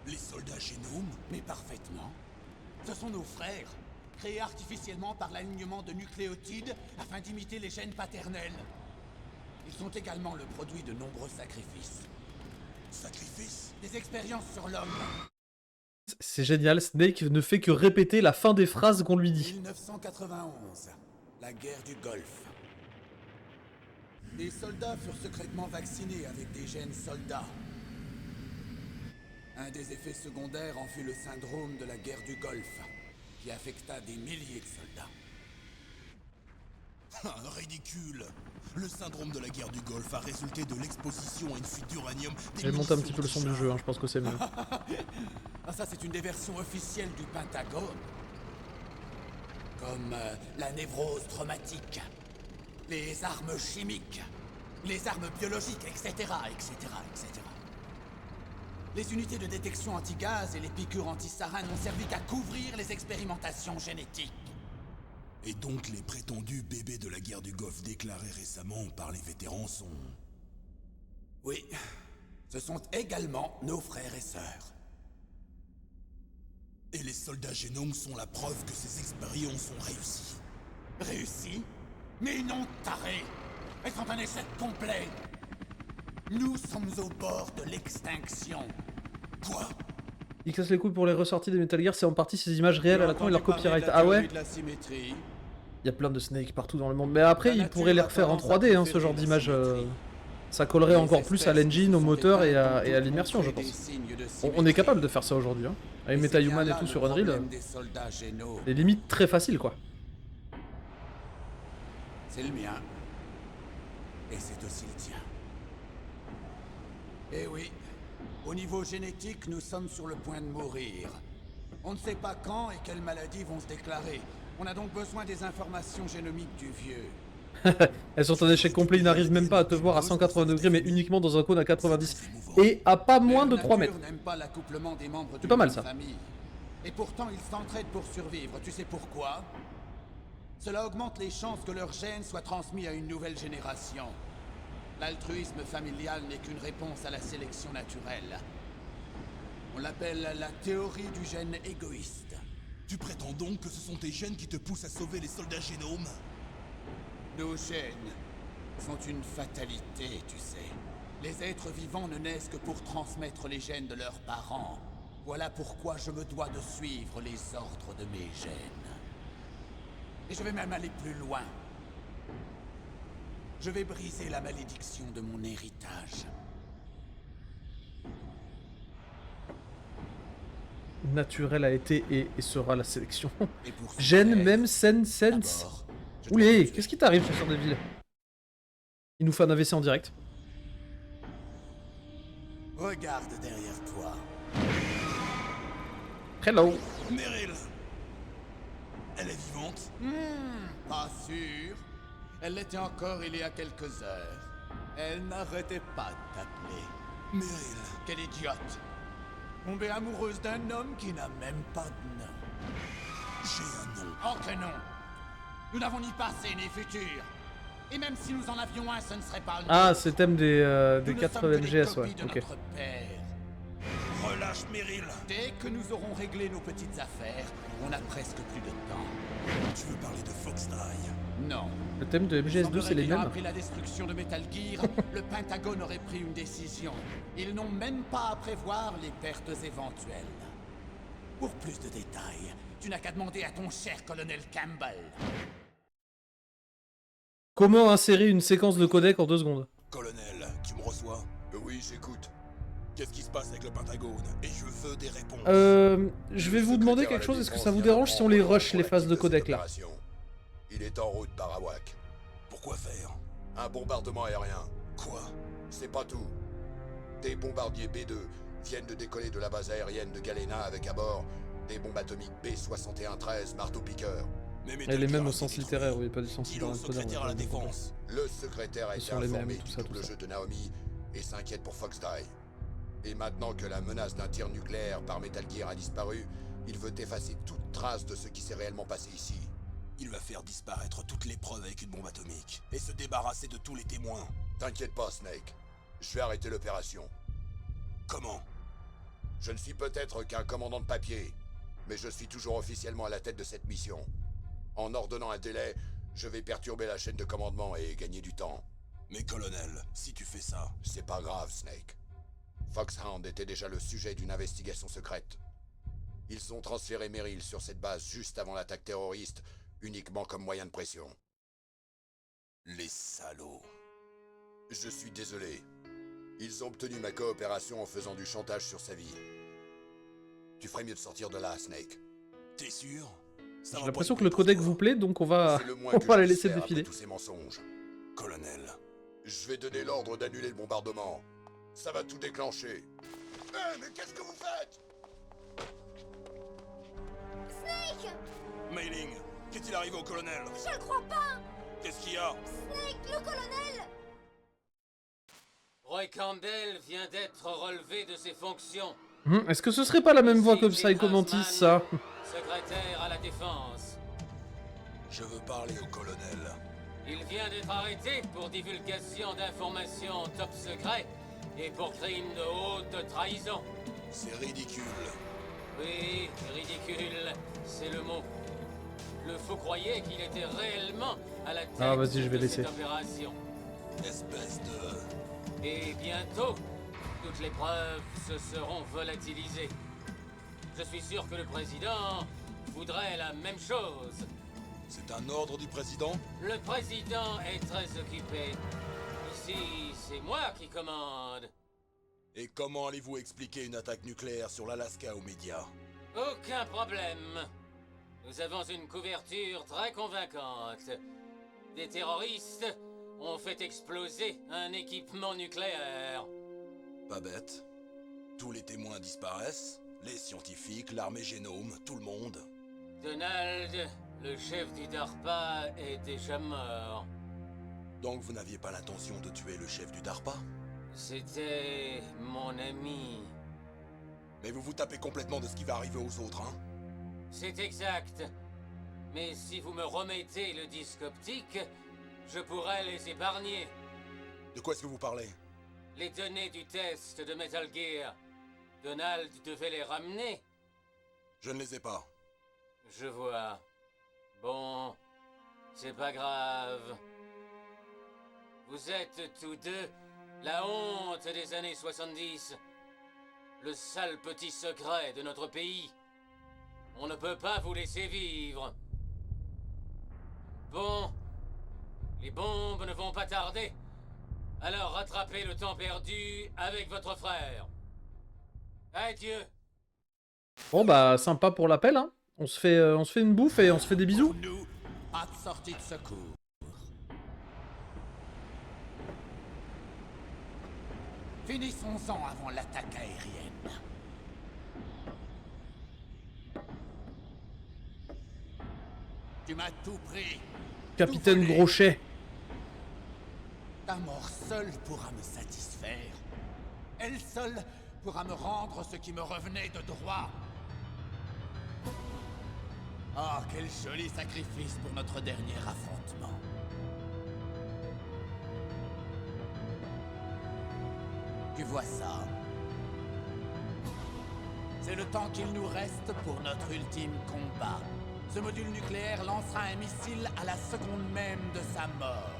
Les soldats génomes? Mais parfaitement. Ce sont nos frères, créés artificiellement par l'alignement de nucléotides afin d'imiter les gènes paternels. Ils sont également le produit de nombreux sacrifices. Sacrifices? Des expériences sur l'homme. C'est génial, Snake ne fait que répéter la fin des phrases qu'on lui dit. 1991, la guerre du Golfe. Les soldats furent secrètement vaccinés avec des gènes soldats. Un des effets secondaires en fut le syndrome de la guerre du Golfe, qui affecta des milliers de soldats. Ah, ridicule! Le syndrome de la guerre du Golfe a résulté de l'exposition à une fuite d'uranium. Je vais monter un petit peu le son du jeu, hein, je pense que c'est mieux. Ah, ça, c'est une des versions officielles du Pentagone. Comme la névrose traumatique, les armes chimiques, les armes biologiques, etc., etc., etc. Les unités de détection anti-gaz et les piqûres anti-sarin n'ont servi qu'à couvrir les expérimentations génétiques. Et donc les prétendus bébés de la guerre du Golfe déclarés récemment par les vétérans sont... Oui, ce sont également nos frères et sœurs. Et les soldats génomes sont la preuve que ces expériences ont réussi. Réussi? Mais non, taré! Elles sont un échec complet! Nous sommes au bord de l'extinction. Quoi? Ils cassent les couilles pour les ressorties des Metal Gear, c'est en partie ces images réelles à la con et leur copyright. Ah ouais? Il y a plein de Snake partout dans le monde. Mais après, ils pourraient les refaire en 3D, hein, ce genre d'image. Ça collerait encore plus à l'engine, au moteur et à l'immersion, je pense. On est capable de faire ça aujourd'hui, hein. Avec MetaHuman et tout sur Unreal. C'est limite très facile, quoi. C'est le mien. Et c'est aussi le tien. Eh oui, au niveau génétique, nous sommes sur le point de mourir. On ne sait pas quand et quelles maladies vont se déclarer. On a donc besoin des informations génomiques du vieux. Elles sont en échec complet, ils n'arrivent même pas à te voir à 180 degrés, mais uniquement dans un cône à 90. Et à pas moins de 3 mètres. C'est pas mal ça. Et pourtant, ils s'entraident pour survivre. Tu sais pourquoi? Cela augmente les chances que leurs gènes soient transmis à une nouvelle génération. L'altruisme familial n'est qu'une réponse à la sélection naturelle. On l'appelle la théorie du gène égoïste. Tu prétends donc que ce sont tes gènes qui te poussent à sauver les soldats génomes? Nos gènes sont une fatalité, tu sais. Les êtres vivants ne naissent que pour transmettre les gènes de leurs parents. Voilà pourquoi je me dois de suivre les ordres de mes gènes. Et je vais même aller plus loin. Je vais briser la malédiction de mon héritage. Naturel a été et sera la sélection. Et pour ce Gêne faire, même Sense. d'abord, je dois Oulé, te qu'est-ce tuer. qui t'arrive, chasseur de ville? Il nous fait un AVC en direct. Regarde derrière toi. Hello. Meryl. Elle est vivante? Pas sûr. Elle l'était encore il y a quelques heures. Elle n'arrêtait pas de t'appeler. Meryl. Quelle idiote. Tombée amoureuse d'un homme qui n'a même pas de nom. J'ai un nom. Oh que non. Nous n'avons ni passé ni futur. Et même si nous en avions un, ce ne serait pas le Ah, nôtre. c'est le thème des Nous 4 ne sommes que des MGS, ouais. copies de Ok. notre père. Relâche Meryl. Dès que nous aurons réglé nos petites affaires, on a presque plus de temps. Tu veux parler de Fox Die? Non. Le thème de MGS2, c'est les mêmes. Après la destruction de Metal Gear, le Pentagone aurait pris une décision. Ils n'ont même pas à prévoir les pertes éventuelles. Pour plus de détails, tu n'as qu'à demander à ton cher colonel Campbell. Comment insérer une séquence de codec en 2 secondes? Colonel, tu me reçois? Oui, j'écoute. Qu'est-ce qui se passe avec le Pentagone? Et je veux des réponses. Je vais vous demander quelque chose, est-ce que ça vous dérange si on les rush les phases de codec là? Il est en route par Arawak. Pourquoi faire? Un bombardement aérien. Quoi? C'est pas tout. Des bombardiers B-2 viennent de décoller de la base aérienne de Galena avec à bord des bombes atomiques B-61-13 marteau-piqueur. Mais Elle est même au sens littéraire, oui, pas du sens Dis-le au littéraire. secrétaire à la défense. Le secrétaire a Ce été sont les mêmes, informé tout du ça, double tout ça. jeu de Naomi et s'inquiète pour Fox Die. Et maintenant que la menace d'un tir nucléaire par Metal Gear a disparu, il veut effacer toute trace de ce qui s'est réellement passé ici. Il va faire disparaître toutes les preuves avec une bombe atomique. Et se débarrasser de tous les témoins. T'inquiète pas, Snake. Je vais arrêter l'opération. Comment? Je ne suis peut-être qu'un commandant de papier, mais je suis toujours officiellement à la tête de cette mission. En ordonnant un délai, je vais perturber la chaîne de commandement et gagner du temps. Mais colonel, si tu fais ça... C'est pas grave, Snake. Foxhound était déjà le sujet d'une investigation secrète. Ils ont transféré Meryl sur cette base juste avant l'attaque terroriste, uniquement comme moyen de pression. Les salauds. Je suis désolé. Ils ont obtenu ma coopération en faisant du chantage sur sa vie. Tu ferais mieux de sortir de là, Snake. T'es sûr? J'ai l'impression que le codec vous plaît, donc on va, C'est le moins on que va je les puisse laisser faire après défiler. tous ces mensonges. Colonel. Je vais donner l'ordre d'annuler le bombardement. Ça va tout déclencher. Mais qu'est-ce que vous faites? Snake! Mailing, qu'est-il arrivé au colonel? Je le crois pas! Qu'est-ce qu'il y a? Snake, le colonel! Roy Campbell vient d'être relevé de ses fonctions. Est-ce que ce serait pas la même voix que Psycho Mantis, ça? Secrétaire à la défense. Je veux parler au colonel. Il vient d'être arrêté pour divulgation d'informations top secret et pour crime de haute trahison. C'est ridicule. Oui, ridicule, c'est le mot. Le fou croyait qu'il était réellement à la tête Ah, vas-y, je vais de laisser. cette opération. Espèce de... Et bientôt, toutes les preuves se seront volatilisées. Je suis sûr que le président voudrait la même chose. C'est un ordre du président? Le président est très occupé. Ici, c'est moi qui commande. Et comment allez-vous expliquer une attaque nucléaire sur l'Alaska aux médias? Aucun problème. Nous avons une couverture très convaincante. Des terroristes ont fait exploser un équipement nucléaire. Pas bête. Tous les témoins disparaissent. Les scientifiques, l'armée génome, tout le monde. Donald, le chef du DARPA, est déjà mort. Donc vous n'aviez pas l'intention de tuer le chef du DARPA? C'était mon ami. Mais vous vous tapez complètement de ce qui va arriver aux autres, hein? C'est exact. Mais si vous me remettez le disque optique, je pourrais les épargner. De quoi est-ce que vous parlez? Les données du test de Metal Gear. Donald devait les ramener. Je ne les ai pas. Je vois. Bon, c'est pas grave. Vous êtes tous deux la honte des années 70. Le sale petit secret de notre pays. On ne peut pas vous laisser vivre. Bon, Les bombes ne vont pas tarder. Alors rattrapez le temps perdu avec votre frère. Adieu. Bon bah sympa pour l'appel, hein. On se fait une bouffe et on se fait des bisous. Pour nous, pas de sortie de secours. Finissons-en avant l'attaque aérienne. Tu m'as tout pris. Capitaine Tout volé. Grochet. Ta mort seule pourra me satisfaire. Elle seule pourra me rendre ce qui me revenait de droit. Oh, quel joli sacrifice pour notre dernier affrontement. Tu vois ça? C'est le temps qu'il nous reste pour notre ultime combat. Ce module nucléaire lancera un missile à la seconde même de sa mort.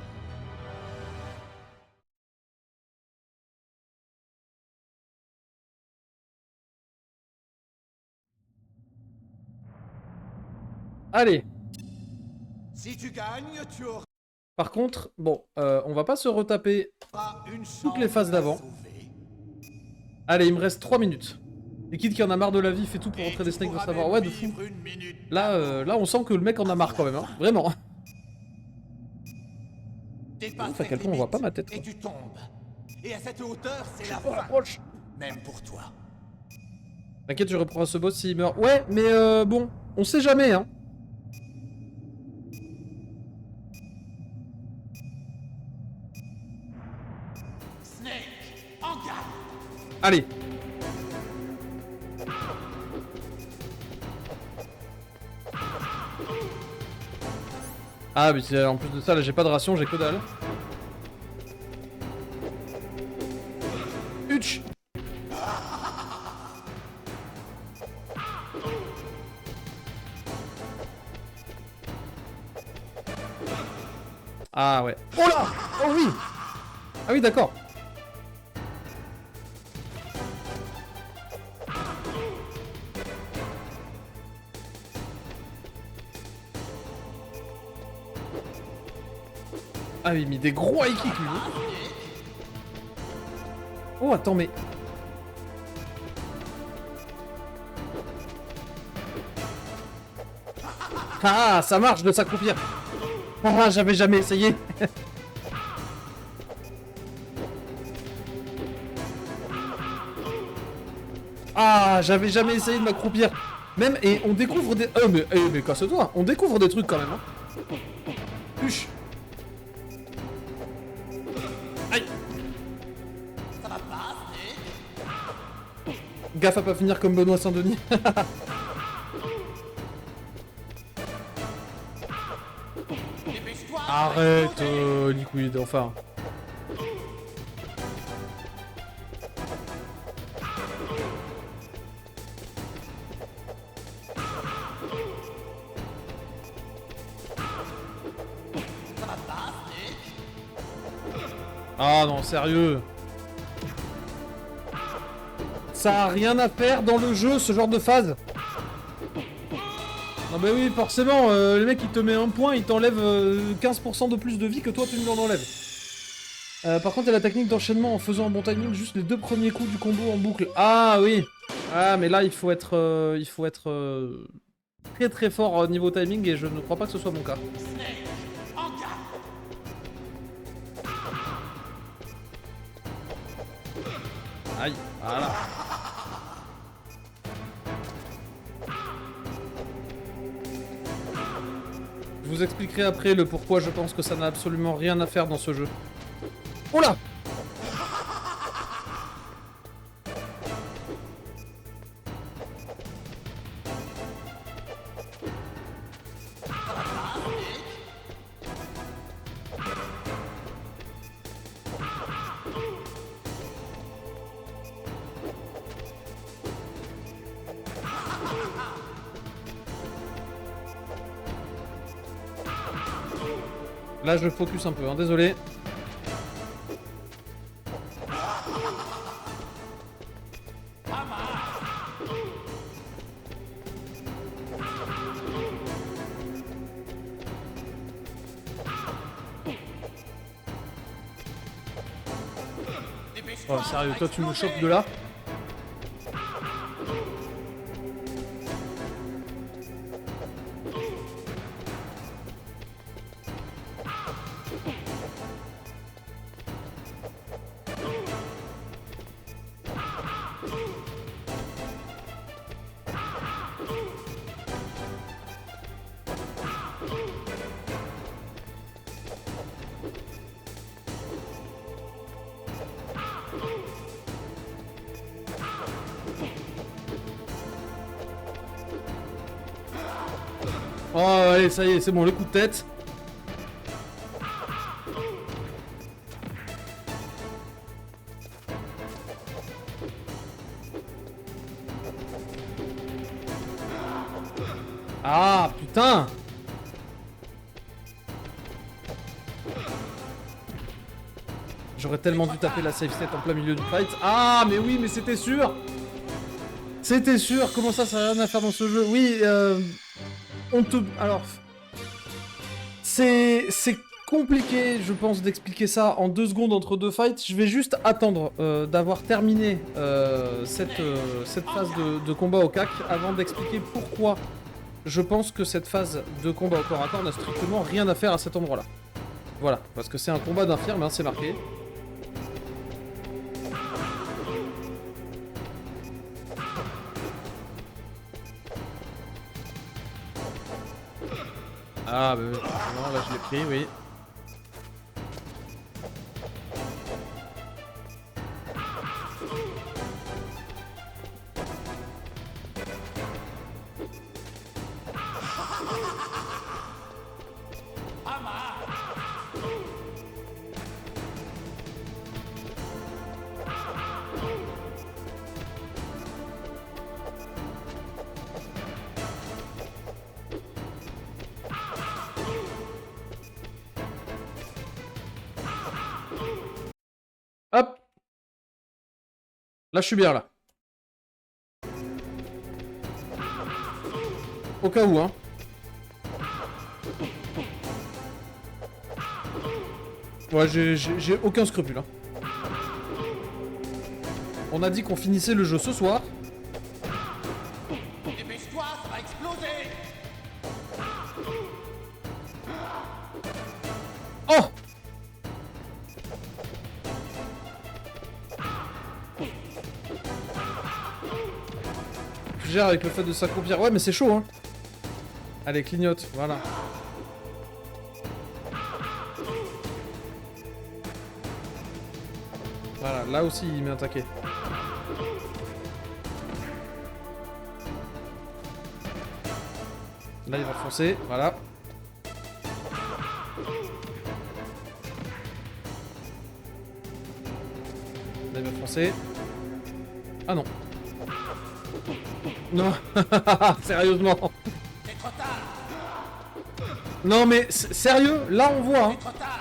Allez. Si tu gagnes, tu auras Par contre, bon, on va pas se retaper une chance toutes les phases de la d'avant. sauver. Allez, il me reste 3 minutes. Les kids qui en a marre de la vie fait tout pour Et rentrer des tu snakes de pourras savoir. même Ouais, de fou. vivre une minute Là, on sent que le mec en a marre quand même, hein. Vraiment. Dépasse Ouf, à tes quel point on voit pas limites ma tête, et quoi. tu tombes. Et à cette hauteur, c'est la Oh, fin. approche. Même pour toi. T'inquiète, je reprendrai ce boss s'il meurt. Ouais, mais bon, on sait jamais, hein. Snake, en garde. Allez. Ah, mais en plus de ça, là, j'ai pas de ration, j'ai que dalle. Hutch. Ah ouais. Oh là. Oh oui. Ah oui, d'accord. Ah oui, mais des gros high kicks lui. Oh attends mais. Ah, ça marche de s'accroupir. Ah, j'avais jamais essayé. Ah, j'avais jamais essayé de m'accroupir. Même, et on découvre des... mais casse-toi, on découvre des trucs quand même, hein. Huch. Aïe. Ça va pas, Snake? Gaffe à pas finir comme Benoît Saint-Denis. Dépêche-toi. Arrête, Liquid, enfin. Ça va pas, Snake? Ah non, sérieux. Ça a rien à faire dans le jeu, ce genre de phase. Non bah oui, forcément, le mec il te met un point, il t'enlève 15% de plus de vie que toi tu lui en enlèves. Par contre, il y a la technique d'enchaînement en faisant un bon timing juste les 2 premiers coups du combo en boucle. Ah oui. Ah mais là il faut être très très fort au niveau timing et je ne crois pas que ce soit mon cas. Snake, en garde. Aïe, voilà. Je vous expliquerai après le pourquoi je pense que ça n'a absolument rien à faire dans ce jeu. Oh là! Là je focus un peu, hein, désolé. Oh, sérieux, toi, tu me chopes de là? Oh, allez, ça y est, c'est bon, le coup de tête. Ah, putain! J'aurais tellement dû taper la safe set en plein milieu du fight. Ah, mais oui, mais c'était sûr! C'était sûr! Comment ça n'a rien à faire dans ce jeu? Oui, on te... Alors... C'est compliqué, je pense, d'expliquer ça en 2 secondes entre 2 fights. Je vais juste attendre d'avoir terminé cette phase de combat au cac avant d'expliquer pourquoi je pense que cette phase de combat au corps à corps n'a strictement rien à faire à cet endroit-là. Voilà, parce que c'est un combat d'infirme, hein, c'est marqué. Ah, bah, non, là je l'ai pris, oui. Hop! Là, je suis bien, là. Au cas où, hein. Ouais, j'ai aucun scrupule, hein. On a dit qu'on finissait le jeu ce soir. Dépêche-toi, ça va exploser! Oh! Je gère avec le fait de s'accroupir. Ouais, mais c'est chaud, hein. Allez, clignote, voilà. Voilà, là aussi, il m'est attaqué. Là, il va foncer, voilà. Là, il va foncer. Ah non. Non. Sérieusement. C'est trop tard! Non, mais sérieux, là, on voit, hein. Trop tard!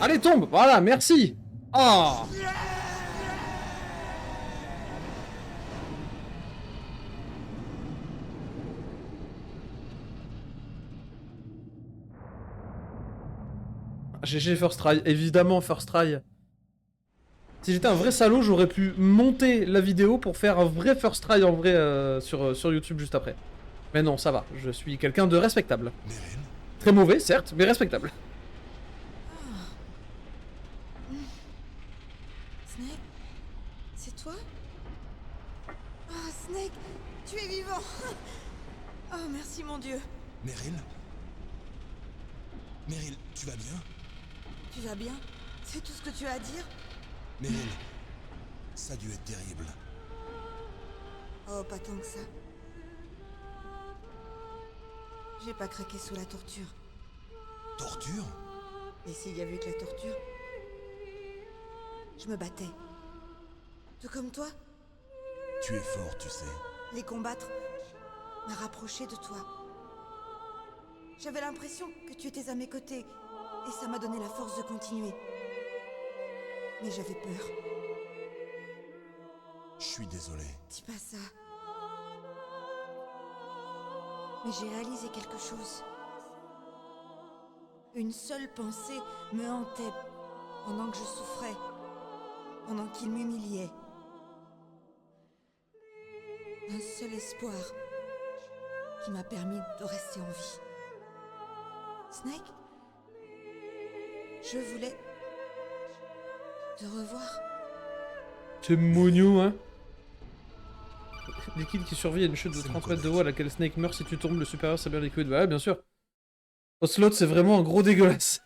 Allez, tombe. Voilà, merci. Ah. GG first try, évidemment first try. Si j'étais un vrai salaud, j'aurais pu monter la vidéo pour faire un vrai first try en vrai sur YouTube juste après. Mais non, ça va, je suis quelqu'un de respectable. Très mauvais, certes, mais respectable. Snake? C'est toi? Ah, Snake, tu es vivant! Oh, merci mon Dieu! Meryl? Meryl, tu vas bien? Tu vas bien? C'est tout ce que tu as à dire? Meryl, ça a dû être terrible. Oh, pas tant que ça. J'ai pas craqué sous la torture. Torture? Mais s'il y avait eu que la torture, je me battais. Tout comme toi, Tu es fort, tu sais. les combattre m'a rapproché de toi. J'avais l'impression que tu étais à mes côtés, et ça m'a donné la force de continuer. Mais j'avais peur. Je suis désolé. Dis pas ça. Mais j'ai réalisé quelque chose. Une seule pensée me hantait Pendant que je souffrais. Pendant qu'il m'humiliait. Un seul espoir qui m'a permis de rester en vie. Snake, je voulais te revoir. C'est mignon, hein. Liquide qui survit à une chute de 30 mètres de haut à laquelle Snake meurt si tu tombes, le supérieur c'est bien liquide. Ouais, bien sûr. Ocelot, c'est vraiment un gros dégueulasse.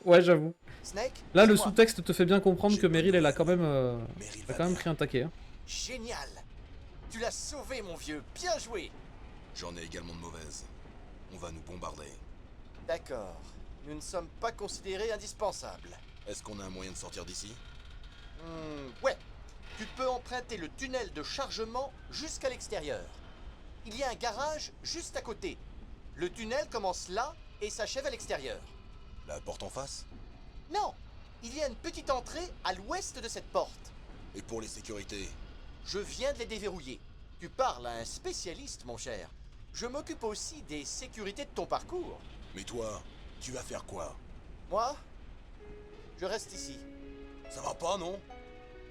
Ouais, j'avoue. Snake, Là, le dis-moi. sous-texte te fait bien comprendre que Meryl, elle a quand même, Meryl elle va a quand même bien. pris un taquet. Hein. Génial. Tu l'as sauvé, mon vieux. Bien joué. J'en ai également de mauvaises. On va nous bombarder. D'accord. Nous ne sommes pas considérés indispensables. Est-ce qu'on a un moyen de sortir d'ici? Ouais. Tu peux emprunter le tunnel de chargement jusqu'à l'extérieur. Il y a un garage juste à côté. Le tunnel commence là et s'achève à l'extérieur. La porte en face? Non, il y a une petite entrée à l'ouest de cette porte. Et pour les sécurités? Je viens de les déverrouiller. Tu parles à un spécialiste, mon cher. Je m'occupe aussi des sécurités de ton parcours. Mais toi, tu vas faire quoi? Moi, je reste ici. Ça va pas, non?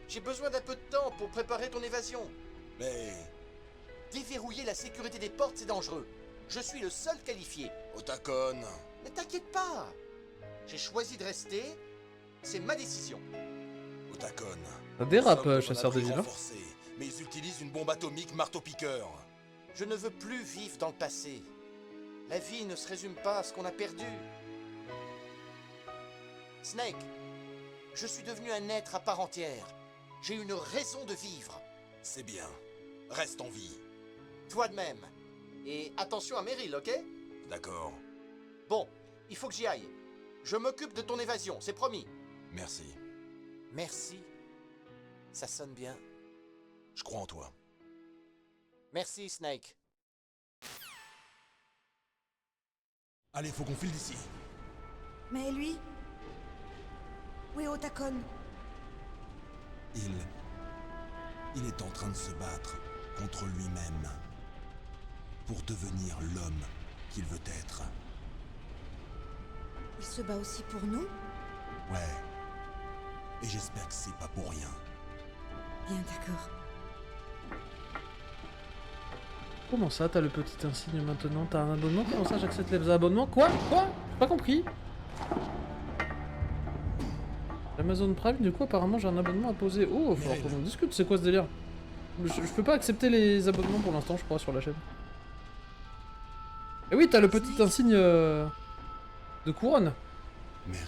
J'ai besoin d'un peu de temps pour préparer ton évasion. Mais... Déverrouiller la sécurité des portes, c'est dangereux. Je suis le seul qualifié. Otacon... Ne t'inquiète pas. J'ai choisi de rester. C'est ma décision. Otacon... Ça dérape, Nous sommes dans un chasseur de abri villes. renforcé, mais ils utilisent une bombe atomique marteau-piqueur. Je ne veux plus vivre dans le passé. La vie ne se résume pas à ce qu'on a perdu. Snake, je suis devenu un être à part entière. J'ai une raison de vivre. C'est bien. Reste en vie. Toi de même. Et attention à Meryl, ok? D'accord. Bon, il faut que j'y aille. Je m'occupe de ton évasion, c'est promis. Merci. Merci. Ça sonne bien. Je crois en toi. Merci, Snake. Allez, faut qu'on file d'ici. Mais lui? Où est Otacon? Il est en train de se battre contre lui-même pour devenir l'homme qu'il veut être. Il se bat aussi pour nous? Ouais. Et j'espère que c'est pas pour rien. Bien d'accord. Comment ça, t'as le petit insigne maintenant? T'as un abonnement? Comment ça, j'accepte les abonnements? Quoi? J'ai pas compris. Amazon Prime, du coup, apparemment, j'ai un abonnement à poser. Oh, faut qu'on en discute, c'est quoi ce délire? Je peux pas accepter les abonnements pour l'instant, je crois, sur la chaîne. Et oui, t'as le petit insigne de couronne. Meryl.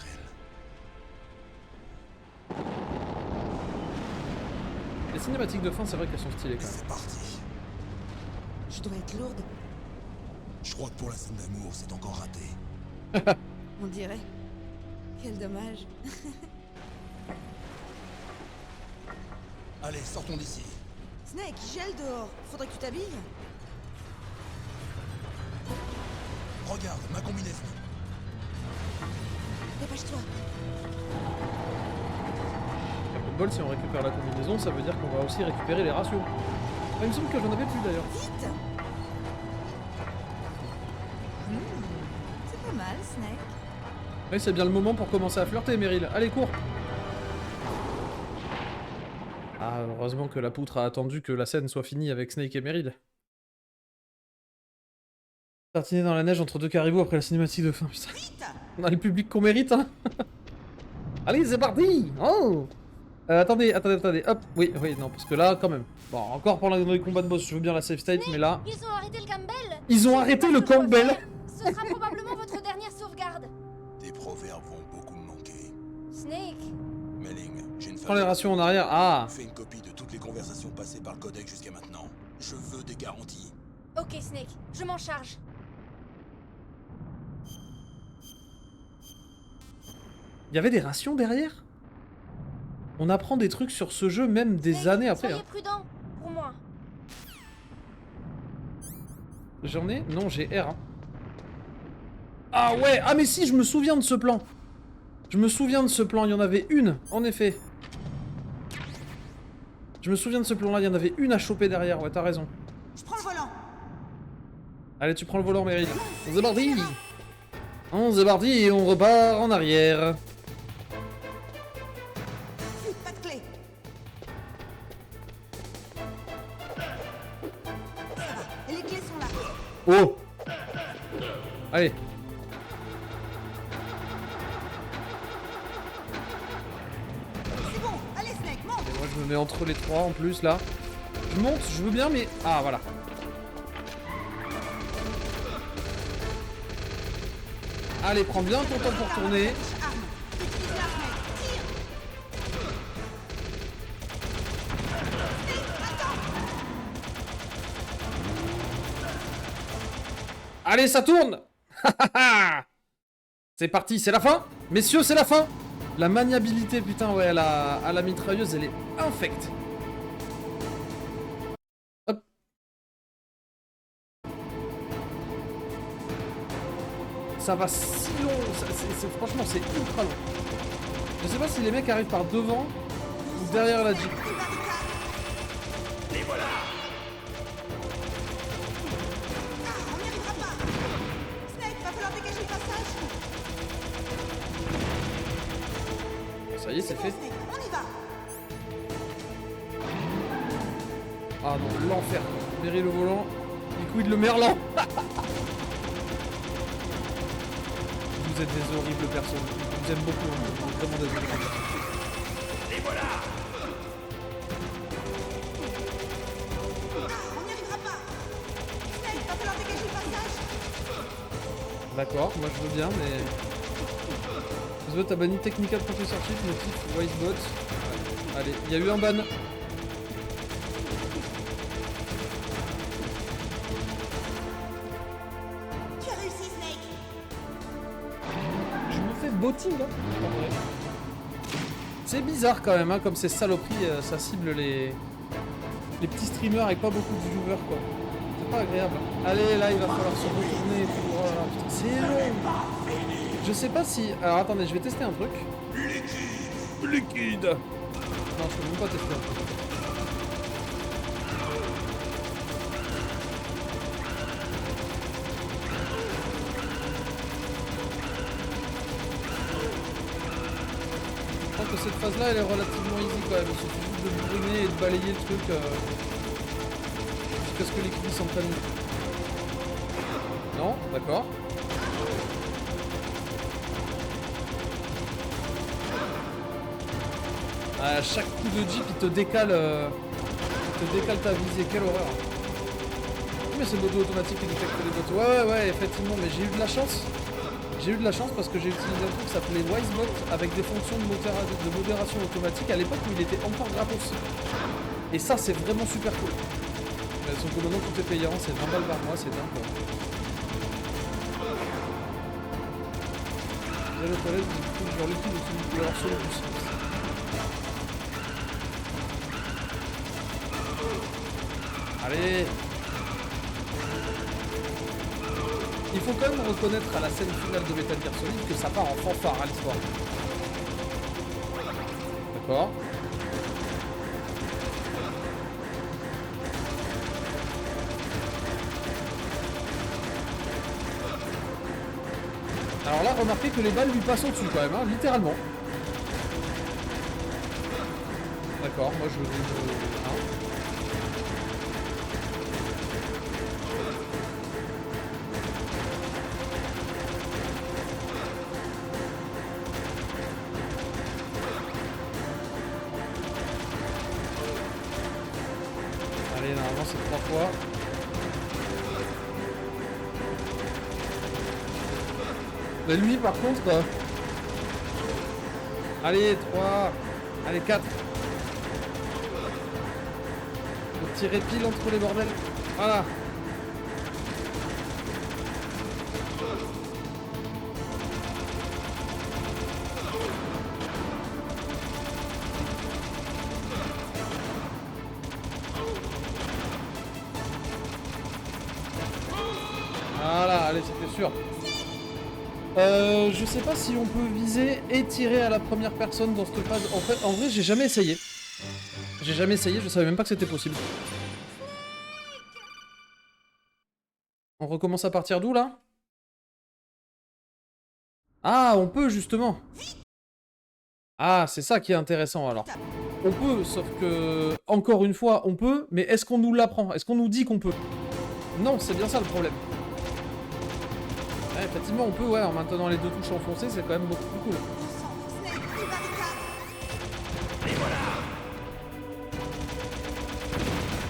Les cinématiques de fin, c'est vrai qu'elles sont stylées quand même. C'est parti. Je dois être lourde, Je crois que pour la scène d'amour, c'est encore raté. on dirait. Quel dommage. Allez, sortons d'ici. Snake, il gèle dehors. Faudrait que tu t'habilles. Regarde, ma combinaison. Dépêche-toi. Un peu de bol, si on récupère la combinaison, ça veut dire qu'on va aussi récupérer les rations. Ah, il me semble que j'en avais plus d'ailleurs. Vite. C'est pas mal, Snake. Oui, c'est bien le moment pour commencer à flirter, Meryl. Allez, cours! Ah, heureusement que la poutre a attendu que la scène soit finie avec Snake et Meryl. Tartiner dans la neige entre deux caribous après la cinématique de fin, putain. On a le public qu'on mérite, hein. Allez, c'est parti! Oh! Attendez, hop, oui, non, parce que là, quand même. Bon, encore pour les combats de boss, je veux bien la safe state, mais là... Ils ont arrêté le Campbell. Ils ont arrêté le Campbell! Ce sera probablement votre dernière sauvegarde. Tes proverbes vont beaucoup me manquer. Snake, Melling, j'ai une Prends les rations en arrière, ah! Fais une copie de toutes les conversations passées par le codec jusqu'à maintenant. Je veux des garanties. ok Snake, je m'en charge. Il y avait des rations derrière? On apprend des trucs sur ce jeu même des Snake, années après. Soyez Hein. prudent, pour moi. J'en ai? Non, j'ai R. Hein. Ah ouais! Ah mais si, je me souviens de ce plan! Je me souviens de ce plan, il y en avait une, en effet. Je me souviens de ce plan-là, il y en avait une à choper derrière, ouais, t'as raison. Je prends le volant. Allez, tu prends le volant, Meryl. On se parti! On se parti et on repart en arrière. Oh! Allez. C'est bon, allez Snake, monte. Et moi je me mets entre les trois en plus là. Je monte, je veux bien mais... Ah voilà. Allez, prends bien ton temps pour tourner. Arme. Utilise la Snake, tire. Allez, ça tourne. C'est parti, c'est la fin. Messieurs, c'est la fin. La maniabilité, putain, ouais, à la mitrailleuse, elle est infecte. Hop. Ça va si long. Franchement, c'est ultra long. Je sais pas si les mecs arrivent par devant ou derrière la Jeep. Les voilà. On n'y arrivera pas. Snake, va falloir dégager le passage. Ça y est, c'est fait. Snake, on y va. Ah non, l'enfer. Meryl le volant. Liquid le merlan. Vous êtes des horribles personnes. Je vous aime beaucoup. Hein. Vraiment désolé. Les voilà. On n'y arrivera pas. Snake, va falloir dégager le passage. D'accord, moi je veux bien, mais... Zbot a banni Technical Professorship, motif Wisebot. Allez, il y a eu un ban. Tu as réussi, Snake. Je me fais botting, hein. En vrai. C'est bizarre quand même, hein, comme ces saloperies, ça cible les petits streamers avec pas beaucoup de viewers, quoi. C'est pas agréable. Allez, là, il va falloir se retourner et tout. Oh là là, putain, c'est long. Je sais pas si... Alors, attendez, je vais tester un truc. Liquide. Non, je peux même pas tester un truc. Je crois que cette phase-là, elle est relativement easy quand même. Il suffit juste de brûler et de balayer le truc jusqu'à ce que l'équipe s'entraîne. Non, d'accord. À chaque coup de jeep, il te décale ta visée. Quelle horreur. Mais c'est l'auto automatique qui détecte les bots. Ouais, effectivement, mais j'ai eu de la chance. J'ai eu de la chance parce que j'ai utilisé un truc qui s'appelait Wisebot avec des fonctions de modération automatique à l'époque où il était encore gratos. Et ça, c'est vraiment super cool. Sauf que maintenant, tout est payant, c'est 20 balles par mois, c'est dingue. Quoi. Vous allez aux toilettes, vous dites genre l'équipe de tout alors sur le bus. Allez. Il faut quand même reconnaître à la scène finale de Metal Gear Solid que ça part en fanfare à l'histoire. D'accord. Alors là, remarquez que les balles lui passent au-dessus quand même, hein, littéralement. D'accord, moi je vais... Allez, normalement c'est 3 fois. La nuit par contre... Allez, 3. Allez, 4. Faut tirer pile entre les bordels. Voilà. Voilà, allez, c'était sûr. Je sais pas si on peut viser et tirer à la première personne dans cette phase. En vrai, j'ai jamais essayé. J'ai jamais essayé, je savais même pas que c'était possible. On recommence à partir d'où, là? Ah, on peut, justement. Ah, c'est ça qui est intéressant, alors. On peut, sauf que... Encore une fois, on peut, mais est-ce qu'on nous l'apprend? Est-ce qu'on nous dit qu'on peut? Non, c'est bien ça le problème. Ouais, effectivement, on peut, ouais, en maintenant les deux touches enfoncées, c'est quand même beaucoup plus cool. Snake, pris barricade.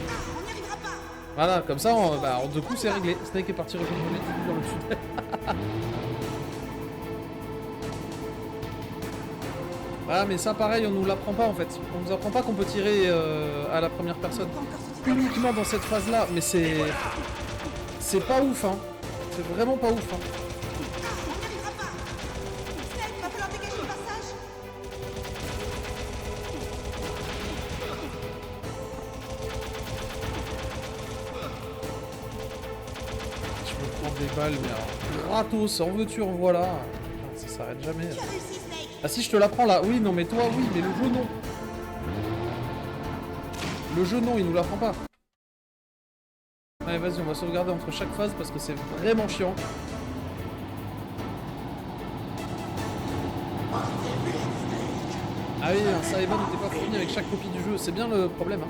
Ah, on n'y arrivera pas. Voilà, comme ça, en deux coups, c'est réglé. Snake est parti rejoindre les dans le sud. Ah, mais ça, pareil, on nous l'apprend pas, en fait. On nous apprend pas qu'on peut tirer à la première personne. Pas encore sorti de Uniquement dans cette phase-là, mais c'est... C'est pas ouf, hein. C'est vraiment pas ouf, hein. Ah, on n'y arrivera pas. Snake, va falloir dégager le passage. Je me prends des balles, mais alors... Gratos, en veux-tu, en voilà. Ça s'arrête jamais. Tu as réussi, Snake. Ah si, je te la prends, là. Oui, non, mais toi, oui, mais le jeu, non. Le jeu, non, il nous l'apprend pas. Allez, vas-y, on va sauvegarder entre chaque phase parce que c'est vraiment chiant. Ah oui, un Saeba n'était pas fourni avec chaque copie du jeu, c'est bien le problème. Hein.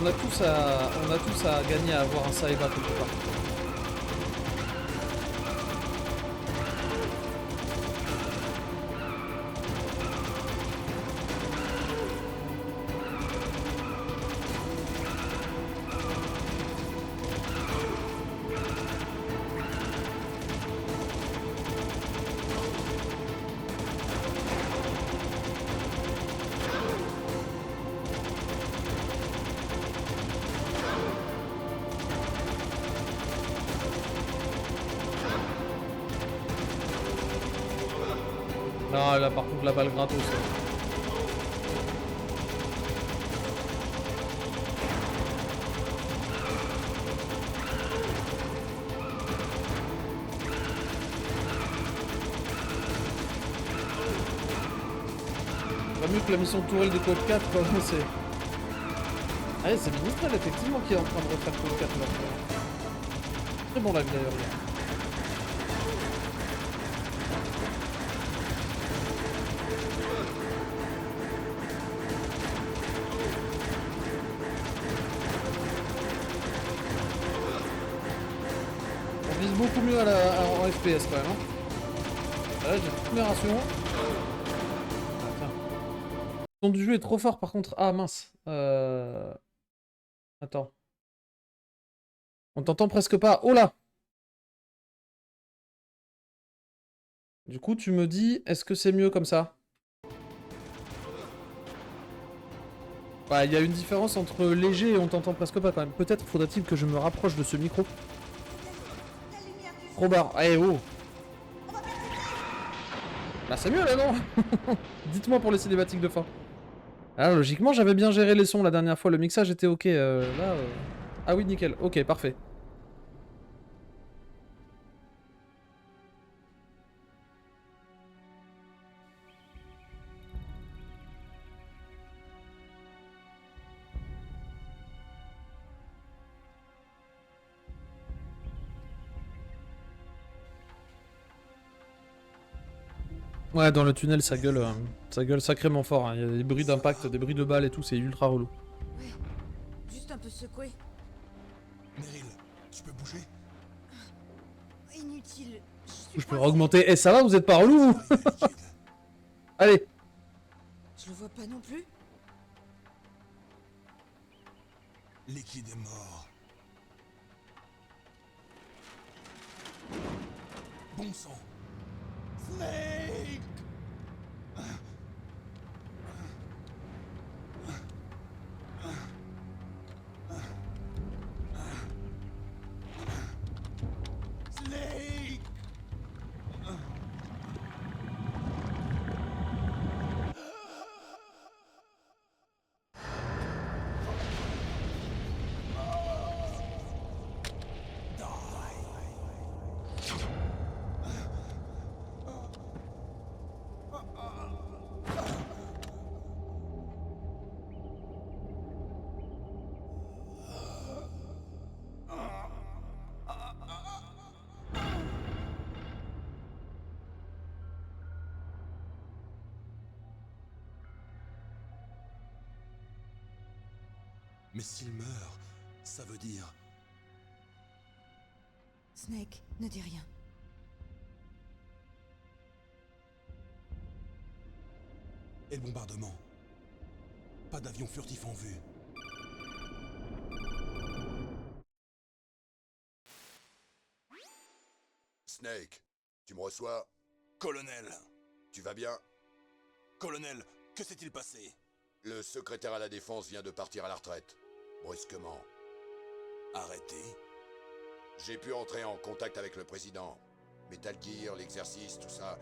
On a tous à gagner à avoir un Saeba quelque part. Non, là par contre la balle gratos. Pas mieux que la mission de tourelle de Code 4 quoi, c'est... Ah ouais, c'est Ministrel effectivement qui est en train de refaire Code 4 là. Très bon live d'ailleurs. On vise beaucoup mieux en FPS quand même. Hein. Là j'ai toutes mes rations. Le son du jeu est trop fort par contre. Ah mince. Attends. On t'entend presque pas. Oh là! Du coup, tu me dis, est-ce que c'est mieux comme ça? Bah, il y a une différence entre léger et on t'entend presque pas quand même. Peut-être faudrait-il que je me rapproche de ce micro. Trop barre. Allez, oh! Bah, c'est mieux là, non? Dites-moi pour les cinématiques de fin. Ah, logiquement, j'avais bien géré les sons la dernière fois. Le mixage était ok. Là. Ah oui, nickel. Ok, parfait. Ouais, dans le tunnel, ça gueule sacrément fort. Hein. Il y a des bruits d'impact, des bruits de balles et tout, c'est ultra relou. Ouais, juste un peu secoué. Meryl, tu peux bouger? Inutile. Je peux augmenter. Eh, ça va, vous êtes pas relou? Allez. Je le vois pas non plus. Liquide est mort. Bon sang. Snake! Snake! Mais s'il meurt, ça veut dire... Snake, ne dis rien. Et le bombardement? Pas d'avion furtif en vue. Snake, tu me reçois? Colonel! Tu vas bien? Colonel, que s'est-il passé? Le secrétaire à la défense vient de partir à la retraite. Brusquement. Arrêté? J'ai pu entrer en contact avec le président. Metal Gear, l'exercice, tout ça.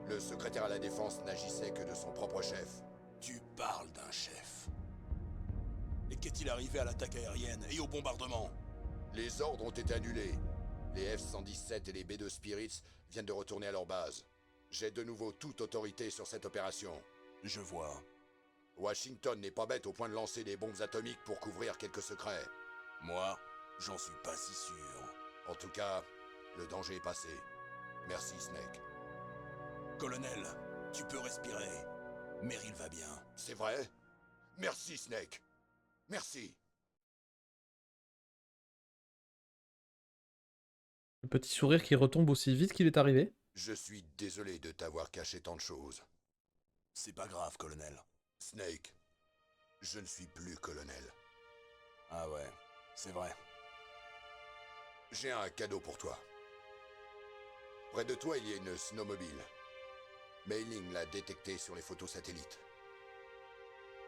Le secrétaire à la défense n'agissait que de son propre chef. Tu parles d'un chef. Et qu'est-il arrivé à l'attaque aérienne et au bombardement? Les ordres ont été annulés. Les F-117 et les B-2 Spirits viennent de retourner à leur base. J'ai de nouveau toute autorité sur cette opération. Je vois. Washington n'est pas bête au point de lancer des bombes atomiques pour couvrir quelques secrets. Moi, j'en suis pas si sûr. En tout cas, le danger est passé. Merci, Snake. Colonel, tu peux respirer. Meryl va bien. C'est vrai? Merci, Snake. Merci. Le petit sourire qui retombe aussi vite qu'il est arrivé. Je suis désolé de t'avoir caché tant de choses. C'est pas grave, colonel. Snake, je ne suis plus colonel. Ah ouais, c'est vrai. J'ai un cadeau pour toi. Près de toi, il y a une snowmobile. Mei-Ling l'a détectée sur les photos satellites.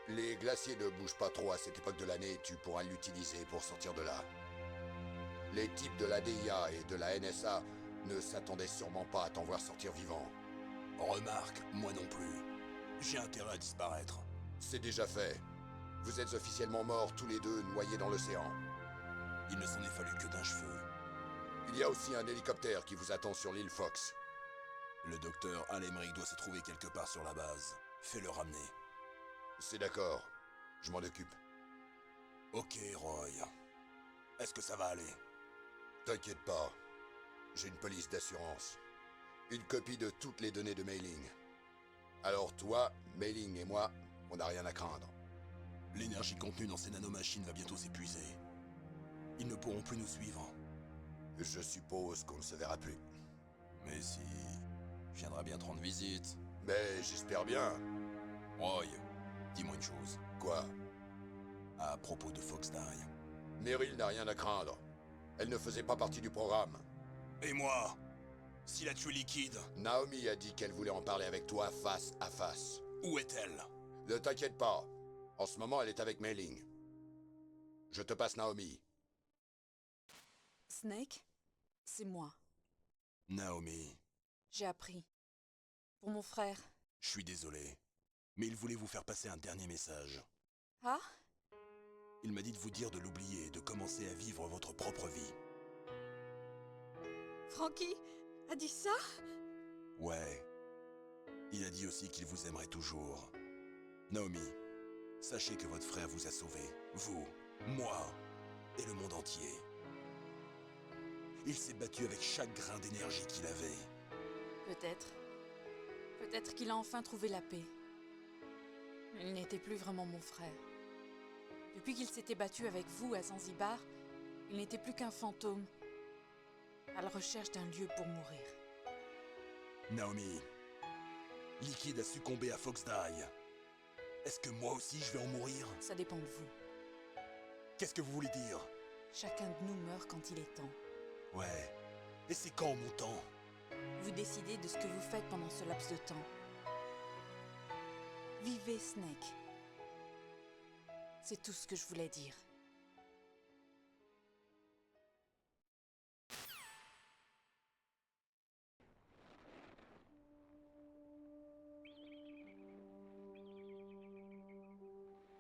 Les glaciers ne bougent pas trop à cette époque de l'année, tu pourras l'utiliser pour sortir de là. Les types de la DIA et de la NSA ne s'attendaient sûrement pas à t'en voir sortir vivant. Remarque, moi non plus. J'ai intérêt à disparaître. C'est déjà fait. Vous êtes officiellement morts tous les deux, noyés dans l'océan. Il ne s'en est fallu que d'un cheveu. Il y a aussi un hélicoptère qui vous attend sur l'île Fox. Le docteur Al Emmerich doit se trouver quelque part sur la base. Fais-le ramener. C'est d'accord. Je m'en occupe. Ok, Roy. Est-ce que ça va aller? T'inquiète pas. J'ai une police d'assurance. Une copie de toutes les données de Mei-Ling. Alors toi, Mei-Ling et moi, on n'a rien à craindre. L'énergie contenue dans ces nanomachines va bientôt s'épuiser. Ils ne pourront plus nous suivre. Je suppose qu'on ne se verra plus. Mais si... Je viendrai bien te rendre visite. Mais j'espère bien. Roy, dis-moi une chose. Quoi? À propos de Fox Die. Meryl n'a rien à craindre. Elle ne faisait pas partie du programme. Et moi? S'il a tué Liquide? Naomi a dit qu'elle voulait en parler avec toi face à face. Où est-elle? Ne t'inquiète pas. En ce moment, elle est avec Mei-Ling. Je te passe Naomi. Snake? C'est moi. Naomi. J'ai appris. Pour mon frère. Je suis désolé. Mais il voulait vous faire passer un dernier message. Ah? Il m'a dit de vous dire de l'oublier et de commencer à vivre votre propre vie. Frankie a dit ça? Ouais. Il a dit aussi qu'il vous aimerait toujours. Naomi, sachez que votre frère vous a sauvé. Vous, moi et le monde entier. Il s'est battu avec chaque grain d'énergie qu'il avait. Peut-être. Peut-être qu'il a enfin trouvé la paix. Il n'était plus vraiment mon frère. Depuis qu'il s'était battu avec vous à Zanzibar, il n'était plus qu'un fantôme, à la recherche d'un lieu pour mourir. Naomi, Liquide a succombé à Fox Die. Est-ce que moi aussi je vais en mourir? Ça dépend de vous. Qu'est-ce que vous voulez dire? Chacun de nous meurt quand il est temps. Ouais. Et c'est quand mon temps? Vous décidez de ce que vous faites pendant ce laps de temps. Vivez, Snake. C'est tout ce que je voulais dire.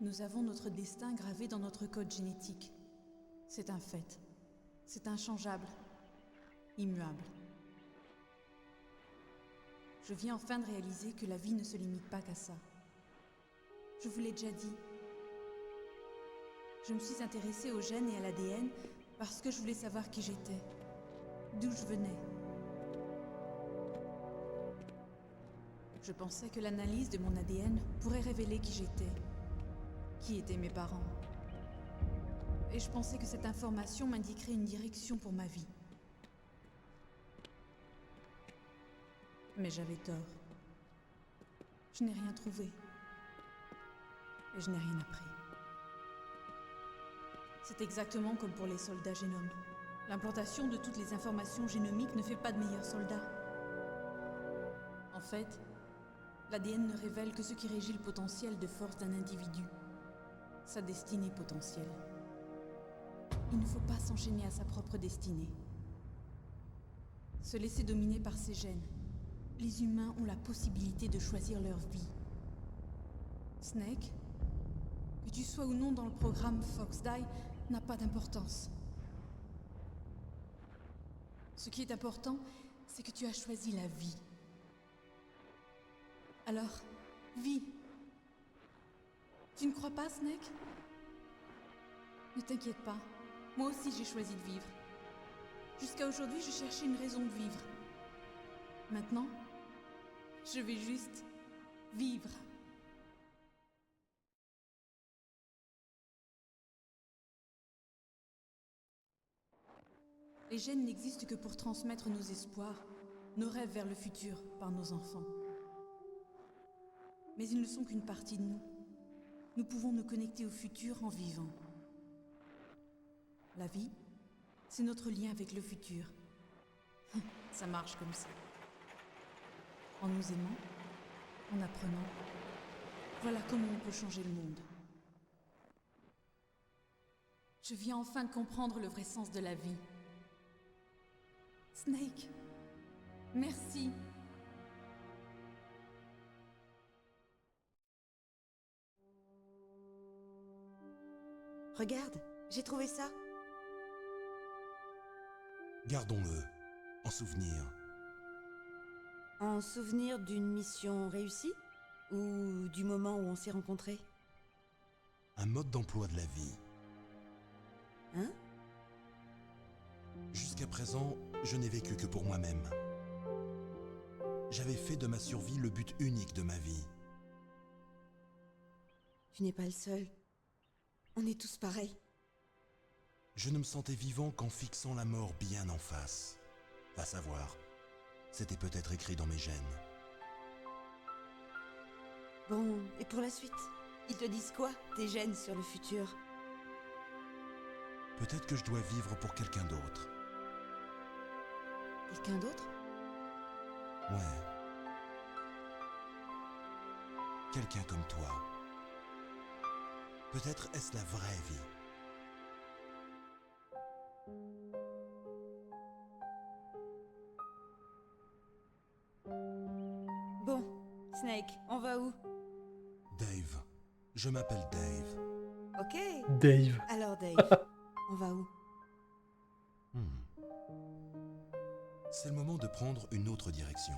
Nous avons notre destin gravé dans notre code génétique. C'est un fait. C'est inchangeable. Immuable. Je viens enfin de réaliser que la vie ne se limite pas qu'à ça. Je vous l'ai déjà dit. Je me suis intéressée aux gènes et à l'ADN parce que je voulais savoir qui j'étais, d'où je venais. Je pensais que l'analyse de mon ADN pourrait révéler qui j'étais, qui étaient mes parents. Et je pensais que cette information m'indiquerait une direction pour ma vie. Mais j'avais tort. Je n'ai rien trouvé. Et je n'ai rien appris. C'est exactement comme pour les soldats génomes. L'implantation de toutes les informations génomiques ne fait pas de meilleurs soldats. En fait, l'ADN ne révèle que ce qui régit le potentiel de force d'un individu. Sa destinée potentielle. Il ne faut pas s'enchaîner à sa propre destinée. Se laisser dominer par ses gènes. Les humains ont la possibilité de choisir leur vie. Snake, que tu sois ou non dans le programme Fox Die, n'a pas d'importance. Ce qui est important, c'est que tu as choisi la vie. Alors, vis. Tu ne crois pas, Snake? Ne t'inquiète pas, moi aussi j'ai choisi de vivre. Jusqu'à aujourd'hui, je cherchais une raison de vivre. Maintenant, je vais juste vivre. Les gènes n'existent que pour transmettre nos espoirs, nos rêves vers le futur par nos enfants. Mais ils ne sont qu'une partie de nous. Nous pouvons nous connecter au futur en vivant. La vie, c'est notre lien avec le futur. Ça marche comme ça. En nous aimant, en apprenant, voilà comment on peut changer le monde. Je viens enfin de comprendre le vrai sens de la vie. Snake, merci. Regarde, j'ai trouvé ça. Gardons-le, en souvenir. En souvenir d'une mission réussie? Ou du moment où on s'est rencontrés? Un mode d'emploi de la vie. Hein? Jusqu'à présent, je n'ai vécu que pour moi-même. J'avais fait de ma survie le but unique de ma vie. Tu n'es pas le seul. On est tous pareils. Je ne me sentais vivant qu'en fixant la mort bien en face. Va savoir, c'était peut-être écrit dans mes gènes. Bon, et pour la suite? Ils te disent quoi, tes gènes sur le futur? Peut-être que je dois vivre pour quelqu'un d'autre. Quelqu'un d'autre? Ouais. Quelqu'un comme toi. Peut-être est-ce la vraie vie. Bon, Snake, on va où? Dave. Je m'appelle Dave. Ok. Dave. Alors Dave, on va où? C'est le moment de prendre une autre direction.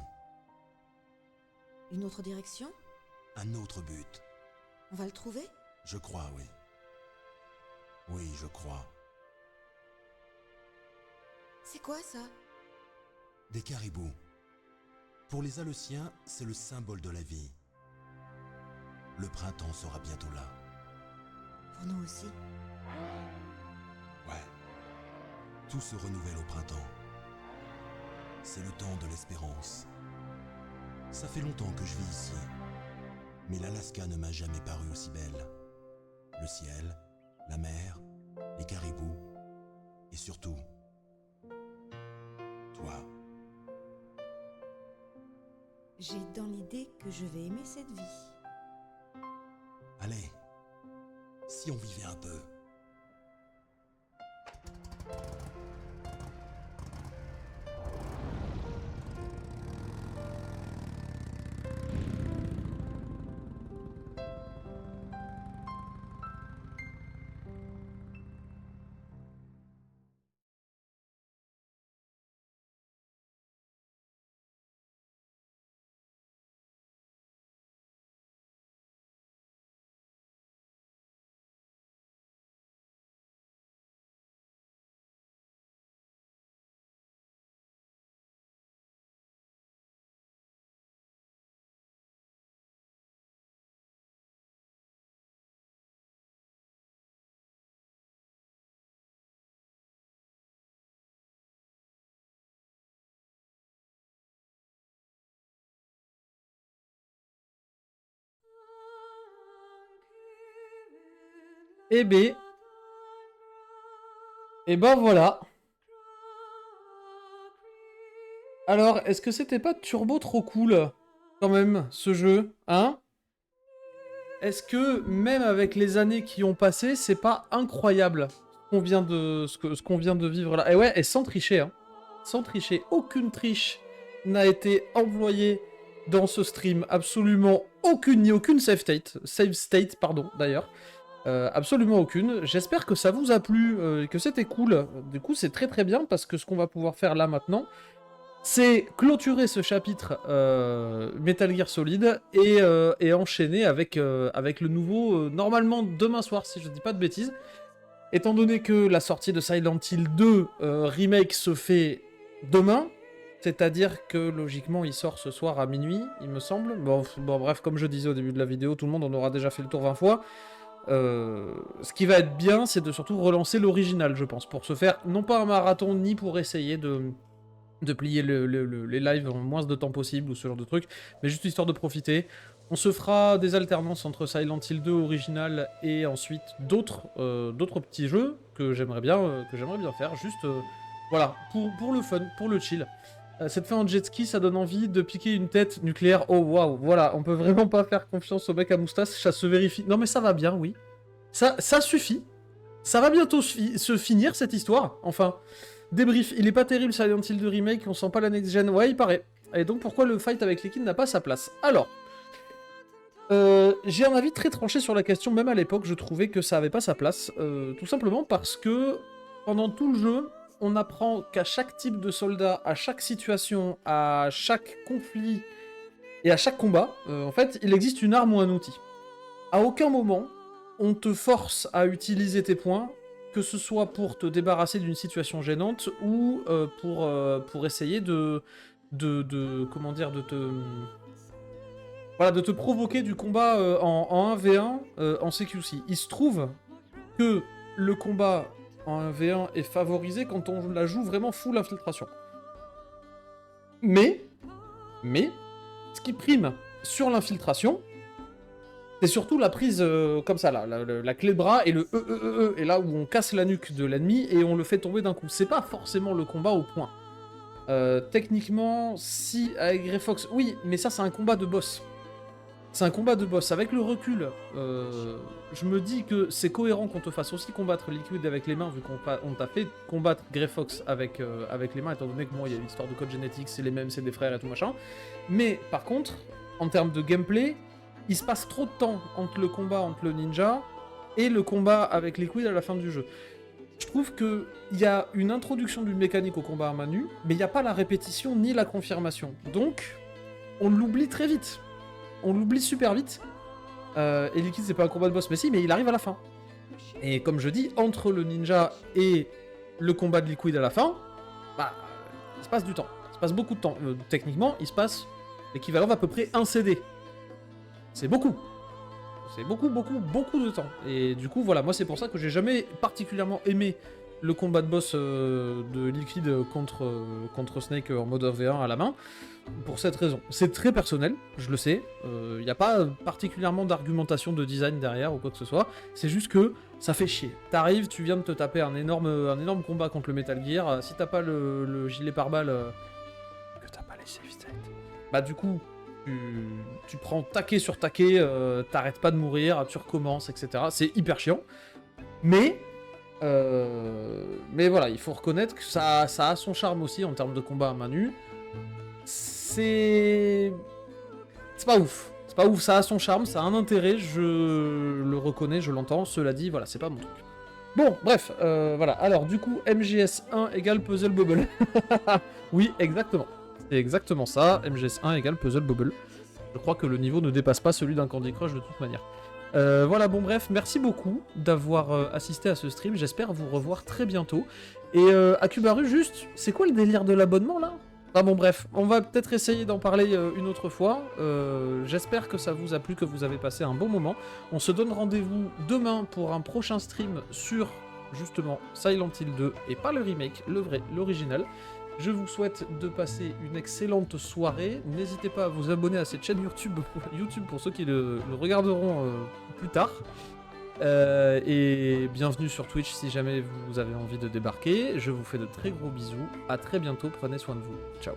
Une autre direction? Un autre but. On va le trouver? Je crois, oui. Oui, je crois. C'est quoi ça? Des caribous. Pour les Aleuciens, c'est le symbole de la vie. Le printemps sera bientôt là. Pour nous aussi. Ouais. Tout se renouvelle au printemps. C'est le temps de l'espérance. Ça fait longtemps que je vis ici. Mais l'Alaska ne m'a jamais paru aussi belle. Le ciel, la mer, les caribous, et surtout, toi. J'ai dans l'idée que je vais aimer cette vie. Allez, si on vivait un peu. Eh ben... Et ben voilà. Alors, est-ce que c'était pas turbo trop cool, quand même, ce jeu, hein? Est-ce que, même avec les années qui ont passé, c'est pas incroyable ce qu'on vient de vivre là? Et ouais, et sans tricher, hein. Sans tricher. Aucune triche n'a été employée dans ce stream. Absolument aucune, ni aucune save state, pardon, d'ailleurs. Absolument aucune. J'espère que ça vous a plu, que c'était cool. Du coup, c'est très très bien, parce que ce qu'on va pouvoir faire là maintenant, c'est clôturer ce chapitre Metal Gear Solid et enchaîner avec le nouveau, normalement demain soir, si je dis pas de bêtises. Étant donné que la sortie de Silent Hill 2 Remake se fait demain, c'est-à-dire que logiquement il sort ce soir à minuit, il me semble. Bon, bref, comme je disais au début de la vidéo, tout le monde en aura déjà fait le tour 20 fois. Ce qui va être bien, c'est de surtout relancer l'original, je pense, pour se faire non pas un marathon, ni pour essayer de plier les lives en moins de temps possible ou ce genre de truc, mais juste histoire de profiter. On se fera des alternances entre Silent Hill 2 original et ensuite d'autres petits jeux que j'aimerais bien faire, juste voilà, pour le fun, pour le chill. Cette fin en jet ski, ça donne envie de piquer une tête nucléaire. Oh waouh, voilà, on peut vraiment pas faire confiance au mec à moustache, ça se vérifie. Non mais ça va bien, oui. Ça suffit. Ça va bientôt se finir cette histoire, enfin. Débrief, il est pas terrible Silent Hill 2 Remake, on sent pas la next gen. Ouais, il paraît. Et donc pourquoi le fight avec Liquid n'a pas sa place? Alors, j'ai un avis très tranché sur la question, même à l'époque, je trouvais que ça avait pas sa place. Tout simplement parce que, pendant tout le jeu, on apprend qu'à chaque type de soldat, à chaque situation, à chaque conflit et à chaque combat, en fait, il existe une arme ou un outil. À aucun moment, on te force à utiliser tes points, que ce soit pour te débarrasser d'une situation gênante ou pour essayer de te provoquer du combat en 1v1 en CQC. Il se trouve que le combat en 1v1 est favorisé quand on la joue vraiment full infiltration. Mais, ce qui prime sur l'infiltration, c'est surtout la prise comme ça, là, la clé de bras et le et là où on casse la nuque de l'ennemi et on le fait tomber d'un coup. C'est pas forcément le combat au point. Techniquement, si avec Grey Fox, oui, mais ça c'est un combat de boss. C'est un combat de boss. Avec le recul, je me dis que c'est cohérent qu'on te fasse aussi combattre Liquid avec les mains, vu qu'on t'a fait combattre Grey Fox avec les mains, étant donné que moi il y a une histoire de code génétique, c'est les mêmes, c'est des frères et tout machin. Mais par contre, en termes de gameplay, il se passe trop de temps entre le combat entre le ninja et le combat avec Liquid à la fin du jeu. Je trouve qu'il y a une introduction d'une mécanique au combat à main nue, mais il n'y a pas la répétition ni la confirmation. Donc, on l'oublie très vite. On l'oublie super vite. Et Liquid, c'est pas un combat de boss, mais si, mais il arrive à la fin. Et comme je dis, entre le ninja et le combat de Liquid à la fin, bah, il se passe du temps. Il se passe beaucoup de temps. Techniquement, il se passe l'équivalent d'à peu près un CD. C'est beaucoup. C'est beaucoup de temps. Et du coup, voilà, moi c'est pour ça que j'ai jamais particulièrement aimé le combat de boss de Liquid contre Snake en mode V1 à la main. Pour cette raison. C'est très personnel, je le sais. Il n'y a pas particulièrement d'argumentation de design derrière ou quoi que ce soit. C'est juste que ça fait chier. T'arrives, tu viens de te taper un énorme combat contre le Metal Gear. Si t'as pas le gilet pare-balles, que t'as pas les save states, bah du coup, tu prends taquet sur taquet, t'arrêtes pas de mourir, tu recommences, etc. C'est hyper chiant. Mais voilà, il faut reconnaître que ça a son charme aussi en termes de combat à main nue. C'est pas ouf. C'est pas ouf, ça a son charme, ça a un intérêt, je le reconnais, je l'entends. Cela dit, voilà, c'est pas mon truc. Bon, bref, voilà. Alors, du coup, MGS1 égale Puzzle Bobble. Oui, exactement. C'est exactement ça. MGS1 égale Puzzle Bobble. Je crois que le niveau ne dépasse pas celui d'un Candy Crush de toute manière. Voilà, bon bref, merci beaucoup d'avoir assisté à ce stream. J'espère vous revoir très bientôt. Et Akubaru, juste, c'est quoi le délire de l'abonnement là ? Ah bon bref, on va peut-être essayer d'en parler une autre fois. J'espère que ça vous a plu, que vous avez passé un bon moment. On se donne rendez-vous demain pour un prochain stream sur justement Silent Hill 2 et pas le remake, le vrai, l'original. Je vous souhaite de passer une excellente soirée. N'hésitez pas à vous abonner à cette chaîne YouTube pour ceux qui le regarderont plus tard. Et bienvenue sur Twitch si jamais vous avez envie de débarquer. Je vous fais de très gros bisous. À très bientôt. Prenez soin de vous. Ciao.